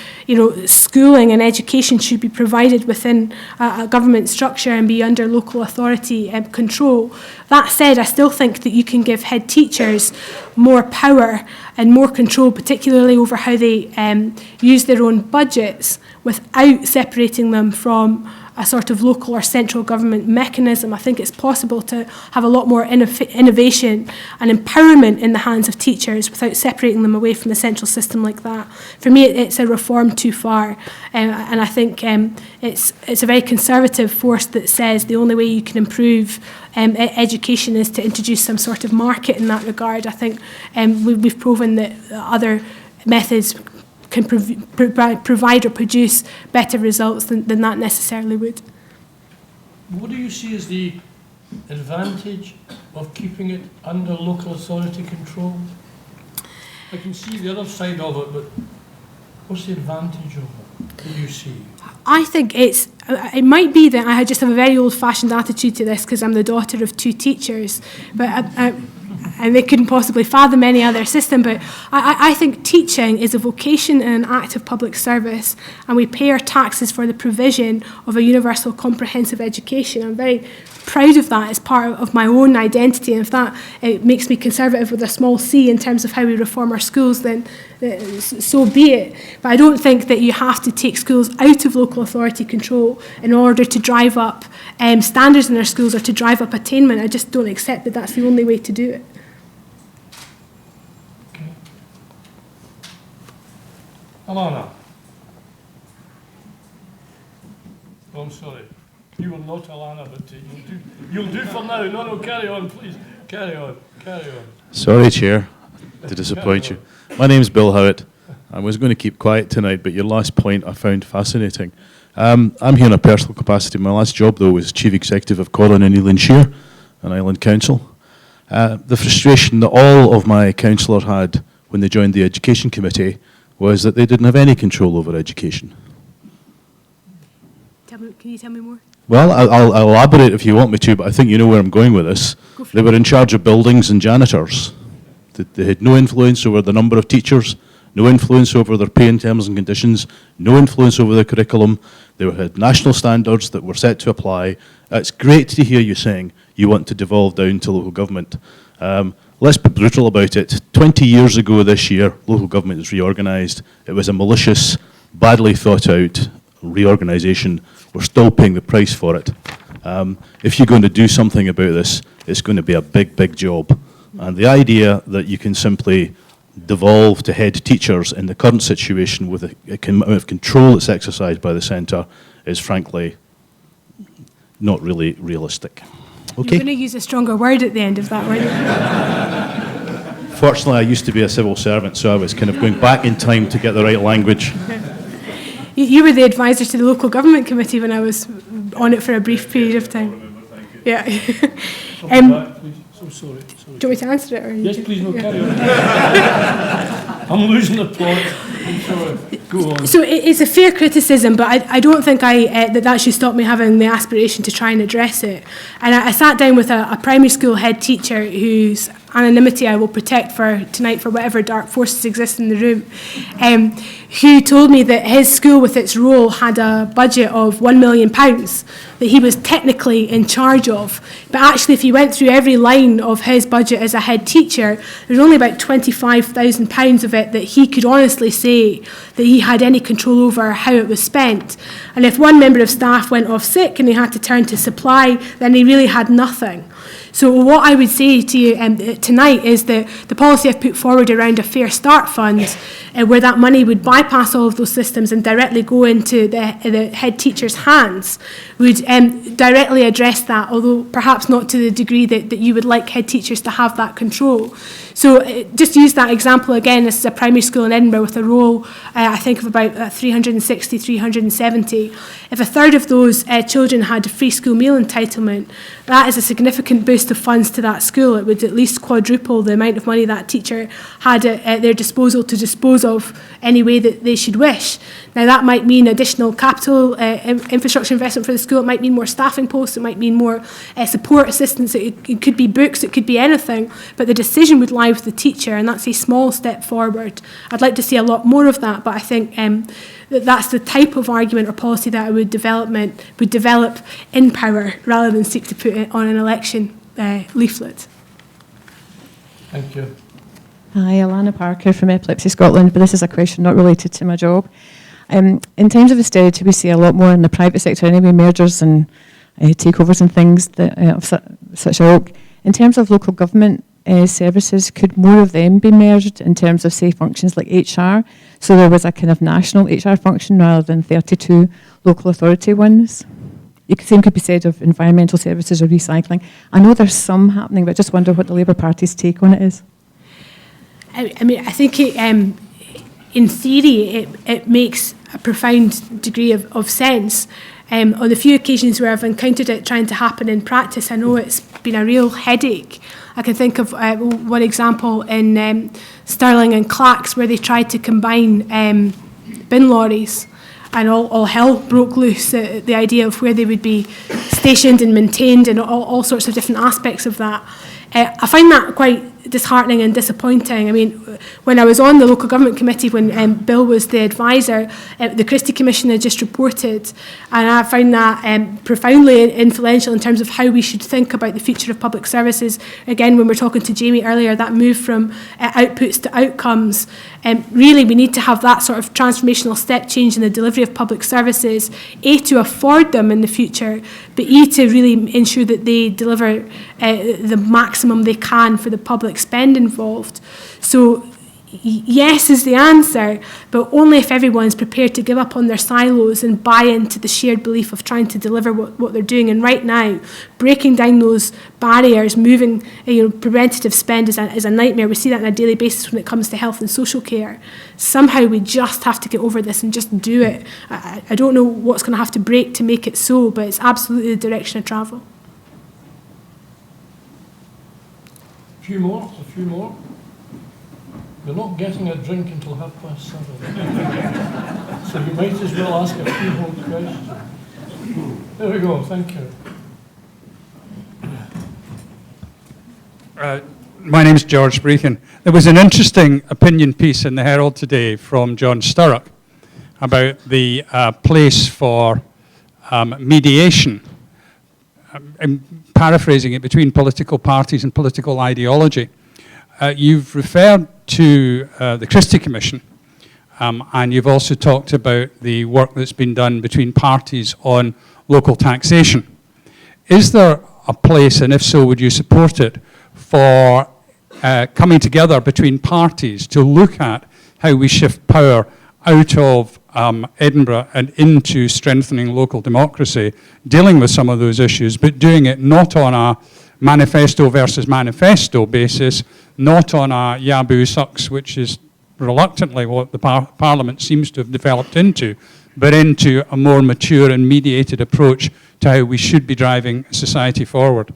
schooling and education should be provided within a government structure and be under local authority control. That said, I still think that you can give head teachers more power and more control, particularly over how they use their own budgets, without separating them from a sort of local or central government mechanism. I think it's possible to have a lot more innovation and empowerment in the hands of teachers without separating them away from the central system like that. For me, it's a reform too far, and I think it's a very conservative force that says the only way you can improve education is to introduce some sort of market in that regard. I think we've proven that other methods can provide or produce better results than that necessarily would. What do you see as the advantage of keeping it under local authority control? I can see the other side of it, but what's the advantage of it that you see? I think it might be that I just have a very old-fashioned attitude to this because I'm the daughter of two teachers, but and they couldn't possibly fathom any other system, but I think teaching is a vocation and an act of public service, and we pay our taxes for the provision of a universal comprehensive education. I'm very proud of that as part of my own identity, and if that it makes me conservative with a small c in terms of how we reform our schools, then so be it. But I don't think that you have to take schools out of local authority control in order to drive up standards in our schools or to drive up attainment. I just don't accept that that's the only way to do it. Okay. Alana. Oh, I'm sorry. You were not Alana, but you'll do for now. No, carry on, please. Carry on. Sorry, Chair, to disappoint you. My name's Bill Howitt. I was going to keep quiet tonight, but your last point I found fascinating. I'm here in a personal capacity. My last job, though, was Chief Executive of Corran and Eland-Shear, an island council. The frustration that all of my councillors had when they joined the Education Committee was that they didn't have any control over education. Can you tell me more? Well, I'll elaborate if you want me to, but I think you know where I'm going with this. They were in charge of buildings and janitors. They had no influence over the number of teachers, no influence over their pay and terms and conditions, no influence over the curriculum. They had national standards that were set to apply. It's great to hear you saying you want to devolve down to local government. Let's be brutal about it. 20 years ago this year, local government was reorganised. It was a malicious, badly thought out reorganisation. We're still paying the price for it. If you're going to do something about this, it's going to be a big, big job. And the idea that you can simply devolve to head teachers in the current situation with a amount of control that's exercised by the centre is frankly not really realistic. Okay. You're going to use a stronger word at the end of that, weren't you? Fortunately, I used to be a civil servant, so I was kind of going back in time to get the right language. You were the advisor to the local government committee when I was on it for a brief period of time. Yeah. So sorry. Do you want me to answer it? Or yes, please, no, carry on. I'm losing the plot. I'm sorry. Go on. So it's a fair criticism, but I don't think that should stop me having the aspiration to try and address it. And I sat down with a primary school head teacher whose anonymity I will protect for tonight for whatever dark forces exist in the room, who told me that his school with its role had a budget of £1 million that he was technically in charge of. But actually, if you went through every line of his budget as a head teacher, there's only about £25,000 of it that he could honestly say that he had any control over how it was spent. And if one member of staff went off sick and he had to turn to supply, then he really had nothing. So what I would say to you tonight is that the policy I've put forward around a Fair Start fund, where that money would bypass all of those systems and directly go into the head teacher's hands, would directly address that, although perhaps not to the degree that you would like head teachers to have that control. So just use that example again. This is a primary school in Edinburgh with a roll, I think, of about 360, 370. If a third of those children had a free school meal entitlement, that is a significant boost of funds to that school. It would at least quadruple the amount of money that teacher had at their disposal to dispose of any way that they should wish. Now, that might mean additional capital infrastructure investment for the school. It might mean more staffing posts. It might mean more support assistance. It could be books. It could be anything. But the decision would lie with the teacher, and that's a small step forward. I'd like to see a lot more of that, but I think that's the type of argument or policy that I would develop in power rather than seek to put it on an election leaflet. Thank you. Hi, Alana Parker from Epilepsy Scotland, but this is a question not related to my job. In times of austerity, we see a lot more in the private sector anyway, mergers and takeovers and things that, of such ilk. In terms of local government services, could more of them be merged in terms of, say, functions like HR, so there was a kind of national HR function rather than 32 local authority ones? The same could be said of environmental services or recycling. I know there's some happening, but I just wonder what the Labour Party's take on it is. I mean, I think in theory it makes a profound degree of sense. On the few occasions where I've encountered it trying to happen in practice, I know it's been a real headache. I can think of one example in Stirling and Clacks where they tried to combine bin lorries, and all hell broke loose. The idea of where they would be stationed and maintained and all sorts of different aspects of that. I find that quite disheartening and disappointing. I mean, when I was on the local government committee when Bill was the advisor, the Christie Commission had just reported, and I find that profoundly influential in terms of how we should think about the future of public services. Again, when we were talking to Jamie earlier, that move from outputs to outcomes. Really, we need to have that sort of transformational step change in the delivery of public services, A, to afford them in the future, but E, to really ensure that they deliver the maximum they can for the public spend involved. So yes is the answer, but only if everyone's prepared to give up on their silos and buy into the shared belief of trying to deliver what they're doing. And right now, breaking down those barriers, moving preventative spend is a nightmare. We see that on a daily basis when it comes to health and social care. Somehow we just have to get over this and just do it. I don't know what's going to have to break to make it so, but it's absolutely the direction of travel. A few more. You're not getting a drink until 7:30. So you might as well ask a few more questions. There we go, thank you. My name's George Breachin. There was an interesting opinion piece in the Herald today from John Sturrock about the place for mediation. I'm paraphrasing it, between political parties and political ideology. You've referred to the Christie Commission, and you've also talked about the work that's been done between parties on local taxation. Is there a place, and if so, would you support it, for coming together between parties to look at how we shift power out of Edinburgh and into strengthening local democracy, dealing with some of those issues, but doing it not on a manifesto versus manifesto basis, not on a Yaboo sucks, which is reluctantly what the Parliament seems to have developed into, but into a more mature and mediated approach to how we should be driving society forward?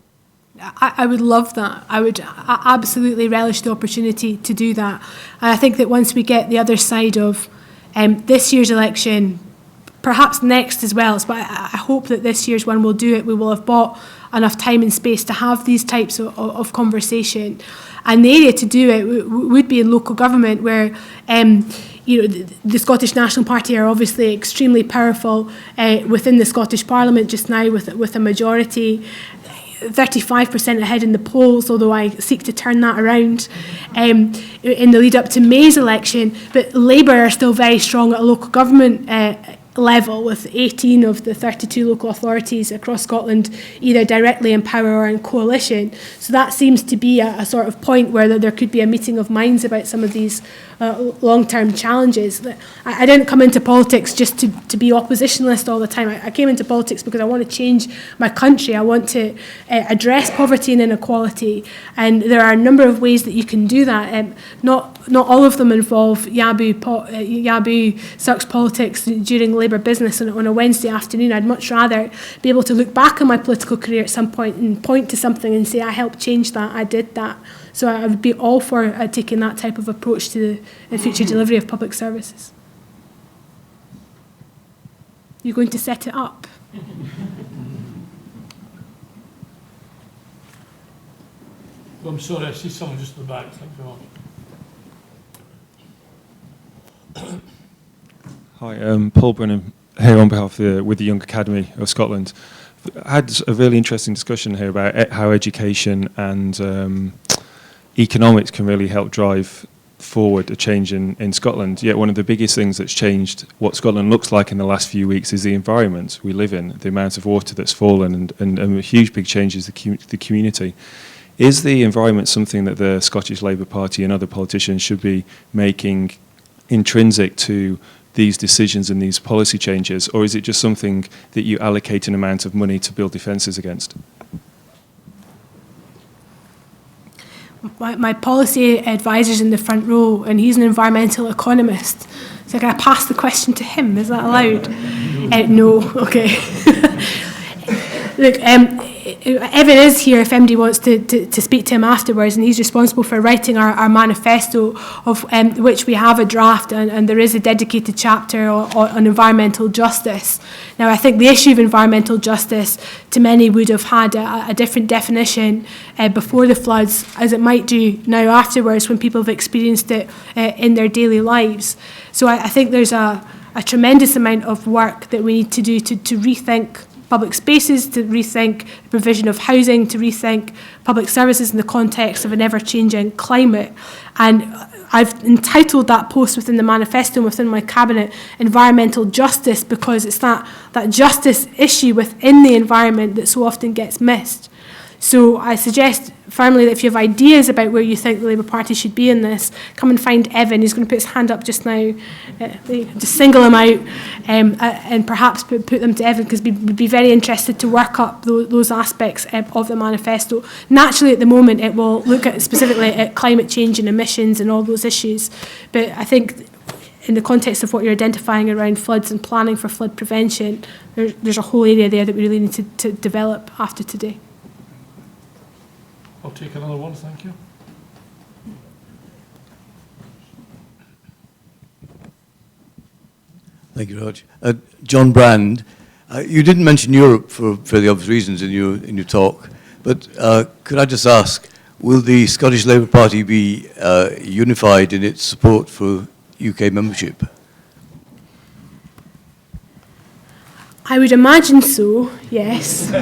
I would love that. I would absolutely relish the opportunity to do that. And I think that once we get the other side of this year's election, perhaps next as well, but I hope that this year's one will do it. We will have bought enough time and space to have these types of conversation. And the area to do it would be in local government, where the Scottish National Party are obviously extremely powerful within the Scottish Parliament just now with a majority. 35% ahead in the polls, although I seek to turn that around in the lead up to May's election. But Labour are still very strong at a local government level, with 18 of the 32 local authorities across Scotland either directly in power or in coalition. So that seems to be a sort of point where there could be a meeting of minds about some of these long-term challenges. I didn't come into politics just to be oppositionalist all the time. I came into politics because I want to change my country. I want to address poverty and inequality, and there are a number of ways that you can do that. Not all of them involve Yaboo sucks politics during Labour business on a Wednesday afternoon. I'd much rather be able to look back on my political career at some point and point to something and say, I helped change that, I did that. So I would be all for taking that type of approach to the future delivery of public services. You're going to set it up? Oh, I'm sorry, I see someone just in the back. Thank you very much. Hi, Paul Brennan here on behalf of with the Young Academy of Scotland. I had a really interesting discussion here about how education and economics can really help drive forward a change in Scotland. Yet one of the biggest things that's changed what Scotland looks like in the last few weeks is the environment we live in, the amount of water that's fallen, and a huge big changes the community. Is the environment something that the Scottish Labour Party and other politicians should be making intrinsic to these decisions and these policy changes, or is it just something that you allocate an amount of money to build defences against? My policy advisor's in the front row, and he's an environmental economist. So can I pass the question to him? Is that allowed? No. Okay. Look, Evan is here if MD wants to speak to him afterwards, and he's responsible for writing our manifesto, of which we have a draft, and there is a dedicated chapter on environmental justice. Now, I think the issue of environmental justice to many would have had a different definition before the floods, as it might do now afterwards when people have experienced it in their daily lives. So I think there's a tremendous amount of work that we need to do to rethink public spaces, to rethink the provision of housing, to rethink public services in the context of an ever-changing climate. And I've entitled that post within the manifesto and within my cabinet environmental justice, because it's that justice issue within the environment that so often gets missed. So I suggest firmly that if you have ideas about where you think the Labour Party should be in this, come and find Evan. He's going to put his hand up just now. Just single him out and perhaps put them to Evan, because we'd be very interested to work up those aspects of the manifesto. Naturally, at the moment, it will look at specifically at climate change and emissions and all those issues. But I think in the context of what you're identifying around floods and planning for flood prevention, there's a whole area there that we really need to develop after today. I'll take another one, thank you. Thank you very much. John Brand, you didn't mention Europe for fairly obvious reasons in your talk, but could I just ask, will the Scottish Labour Party be unified in its support for UK membership? I would imagine so, yes.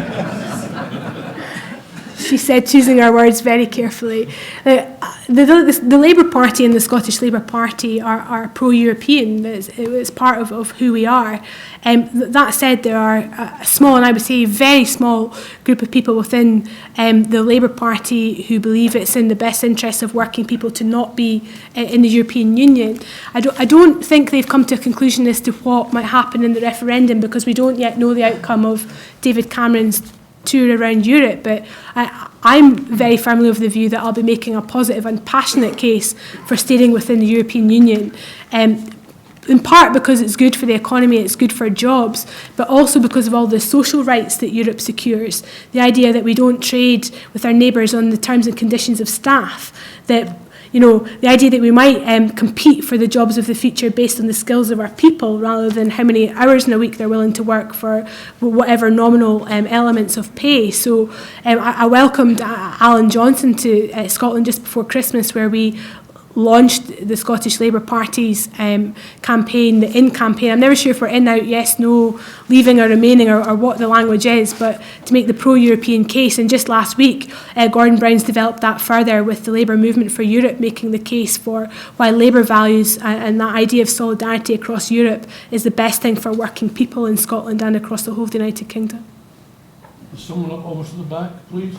She said, choosing our words very carefully. The Labour Party and the Scottish Labour Party are pro-European. It's part of who we are. That said, there are a small, and I would say very small, group of people within the Labour Party who believe it's in the best interest of working people to not be in the European Union. I don't think they've come to a conclusion as to what might happen in the referendum, because we don't yet know the outcome of David Cameron's tour around Europe, but I'm very firmly of the view that I'll be making a positive and passionate case for staying within the European Union, in part because it's good for the economy, it's good for jobs, but also because of all the social rights that Europe secures. The idea that we don't trade with our neighbours on the terms and conditions of staff, that the idea that we might compete for the jobs of the future based on the skills of our people rather than how many hours in a week they're willing to work for whatever nominal elements of pay. So I welcomed Alan Johnson to Scotland just before Christmas, where we launched the Scottish Labour Party's campaign, the In campaign. I'm never sure if we're in, out, yes, no, leaving or remaining, or what the language is, but to make the pro-European case. And just last week, Gordon Brown's developed that further with the Labour Movement for Europe, making the case for why Labour values and that idea of solidarity across Europe is the best thing for working people in Scotland and across the whole of the United Kingdom. Is someone up almost at the back, please?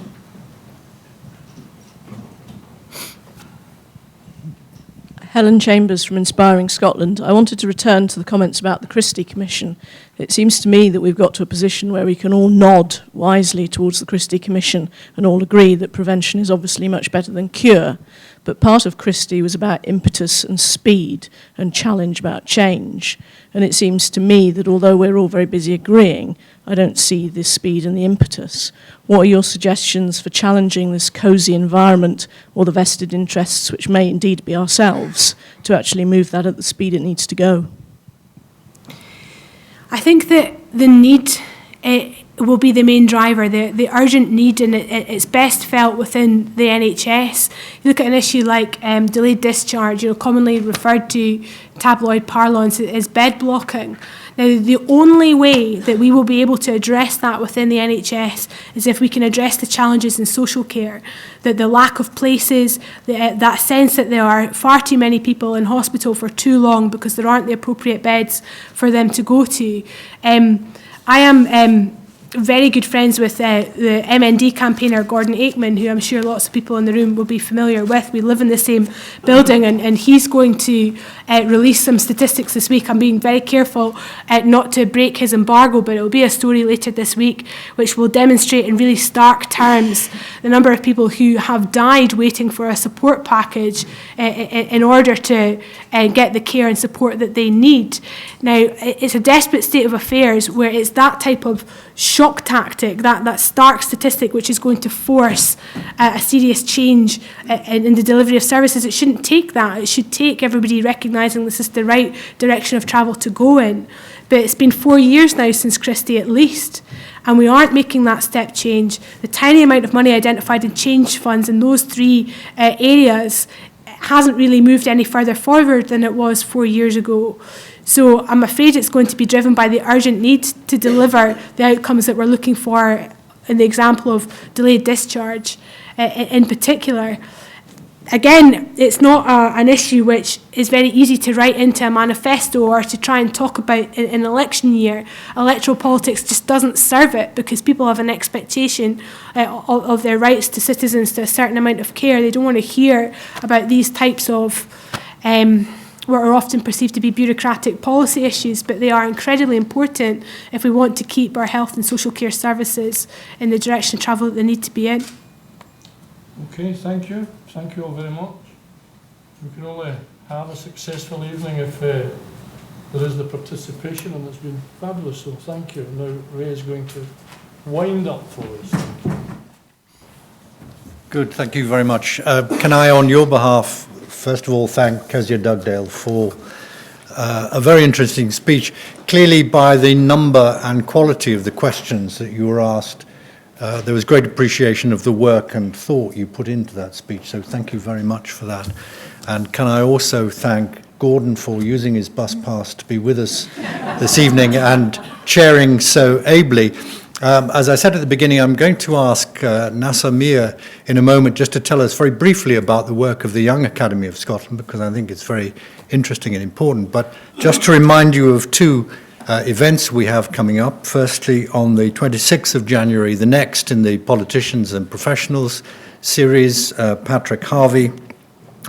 Helen Chambers from Inspiring Scotland. I wanted to return to the comments about the Christie Commission. It seems to me that we've got to a position where we can all nod wisely towards the Christie Commission and all agree that prevention is obviously much better than cure. But part of Christie was about impetus and speed and challenge about change. And it seems to me that although we're all very busy agreeing, I don't see the speed and the impetus. What are your suggestions for challenging this cosy environment or the vested interests, which may indeed be ourselves, to actually move that at the speed it needs to go? I think that the need will be the main driver, the urgent need, and it's best felt within the NHS. You look at an issue like delayed discharge, commonly referred to tabloid parlance as bed blocking. Now, the only way that we will be able to address that within the NHS is if we can address the challenges in social care, that the lack of places, that sense that there are far too many people in hospital for too long because there aren't the appropriate beds for them to go to. I am very good friends with the MND campaigner Gordon Aikman, who I'm sure lots of people in the room will be familiar with. We live in the same building, and he's going to release some statistics this week. I'm being very careful not to break his embargo, but it will be a story later this week which will demonstrate in really stark terms the number of people who have died waiting for a support package in order to get the care and support that they need. Now, it's a desperate state of affairs where it's that type of shock tactic, that stark statistic which is going to force a serious change in the delivery of services. It shouldn't take that. It should take everybody recognising this is the right direction of travel to go in. But it's been 4 years now since Christie at least, and we aren't making that step change. The tiny amount of money identified in change funds in those three areas hasn't really moved any further forward than it was 4 years ago. So I'm afraid it's going to be driven by the urgent need to deliver the outcomes that we're looking for in the example of delayed discharge in particular. Again, it's not an issue which is very easy to write into a manifesto or to try and talk about in an election year. Electoral politics just doesn't serve it because people have an expectation of their rights to citizens to a certain amount of care. They don't want to hear about these types of what are often perceived to be bureaucratic policy issues, but they are incredibly important if we want to keep our health and social care services in the direction of travel that they need to be in. Okay, thank you. Thank you all very much. We can only have a successful evening if there is the participation, and it's been fabulous, so thank you. Now Ray is going to wind up for us. Thank you. Good, thank you very much. Can I, on your behalf, first of all, thank Kezia Dugdale for a very interesting speech. Clearly, by the number and quality of the questions that you were asked, there was great appreciation of the work and thought you put into that speech, so thank you very much for that. And can I also thank Gordon for using his bus pass to be with us this evening and chairing so ably. As I said at the beginning, I'm going to ask Nasser Mir in a moment just to tell us very briefly about the work of the Young Academy of Scotland, because I think it's very interesting and important. But just to remind you of two events we have coming up. Firstly, on the 26th of January, the next in the Politicians and Professionals series, Patrick Harvey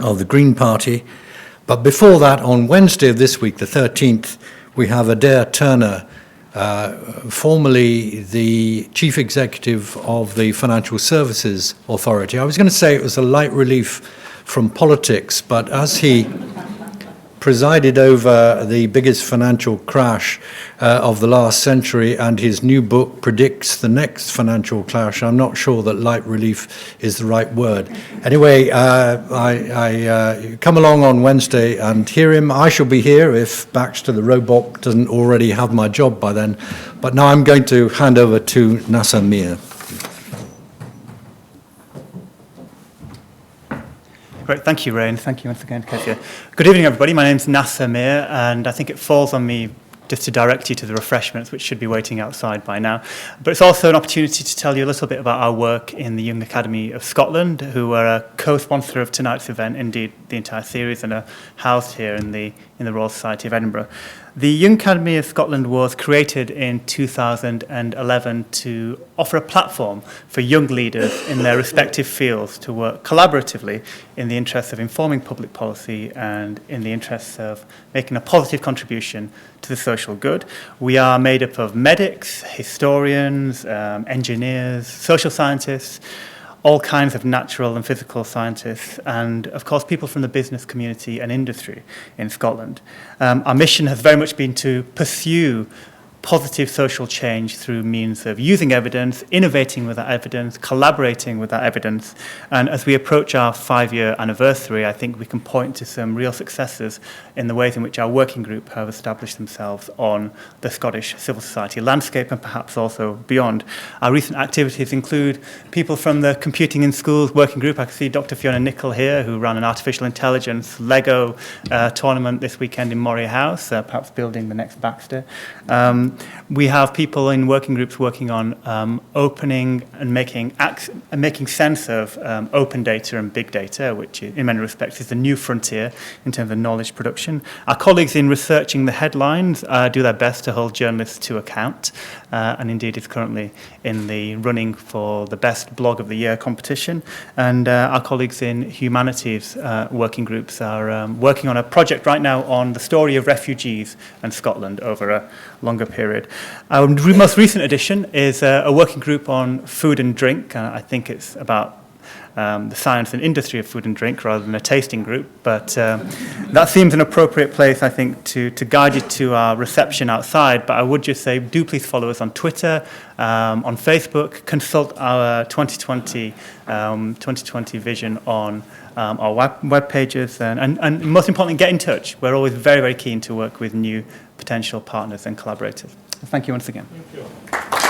of the Green Party. But before that, on Wednesday of this week, the 13th, we have Adair Turner, formerly the Chief Executive of the Financial Services Authority. I was going to say it was a light relief from politics, but as he presided over the biggest financial crash of the last century, and his new book predicts the next financial crash, I'm not sure that light relief is the right word. Anyway, I come along on Wednesday and hear him. I shall be here if Baxter the robot doesn't already have my job by then. But now I'm going to hand over to Nasser Mir. Great, thank you, Ray, and thank you once again, Kezia. Good evening, everybody. My name's Nasser Mir, and I think it falls on me just to direct you to the refreshments, which should be waiting outside by now. But it's also an opportunity to tell you a little bit about our work in the Young Academy of Scotland, who are a co-sponsor of tonight's event, indeed the entire series, and are housed here in the Royal Society of Edinburgh. The Young Academy of Scotland was created in 2011 to offer a platform for young leaders in their respective fields to work collaboratively in the interests of informing public policy and in the interests of making a positive contribution to the social good. We are made up of medics, historians, engineers, social scientists, all kinds of natural and physical scientists, and of course people from the business community and industry in Scotland. Our mission has very much been to pursue positive social change through means of using evidence, innovating with that evidence, collaborating with that evidence. And as we approach our 5-year anniversary, I think we can point to some real successes in the ways in which our working group have established themselves on the Scottish civil society landscape and perhaps also beyond. Our recent activities include people from the Computing in Schools working group. I can see Dr. Fiona Nichol here, who ran an artificial intelligence Lego tournament this weekend in Moray House, perhaps building the next Baxter. We have people in working groups working on opening and making sense of open data and big data, which in many respects is the new frontier in terms of knowledge production. Our colleagues in researching the headlines do their best to hold journalists to account, and indeed is currently in the running for the best blog of the year competition. And our colleagues in humanities working groups are working on a project right now on the story of refugees and Scotland over a longer period. Our most recent edition is a working group on food and drink. I think it's about the science and industry of food and drink rather than a tasting group, but that seems an appropriate place, I think, to guide you to our reception outside. But I would just say, do please follow us on Twitter, on Facebook, consult our 2020 vision on our web pages, and most importantly, get in touch. We're always very, very keen to work with new potential partners and collaborators. Thank you once again. Thank you.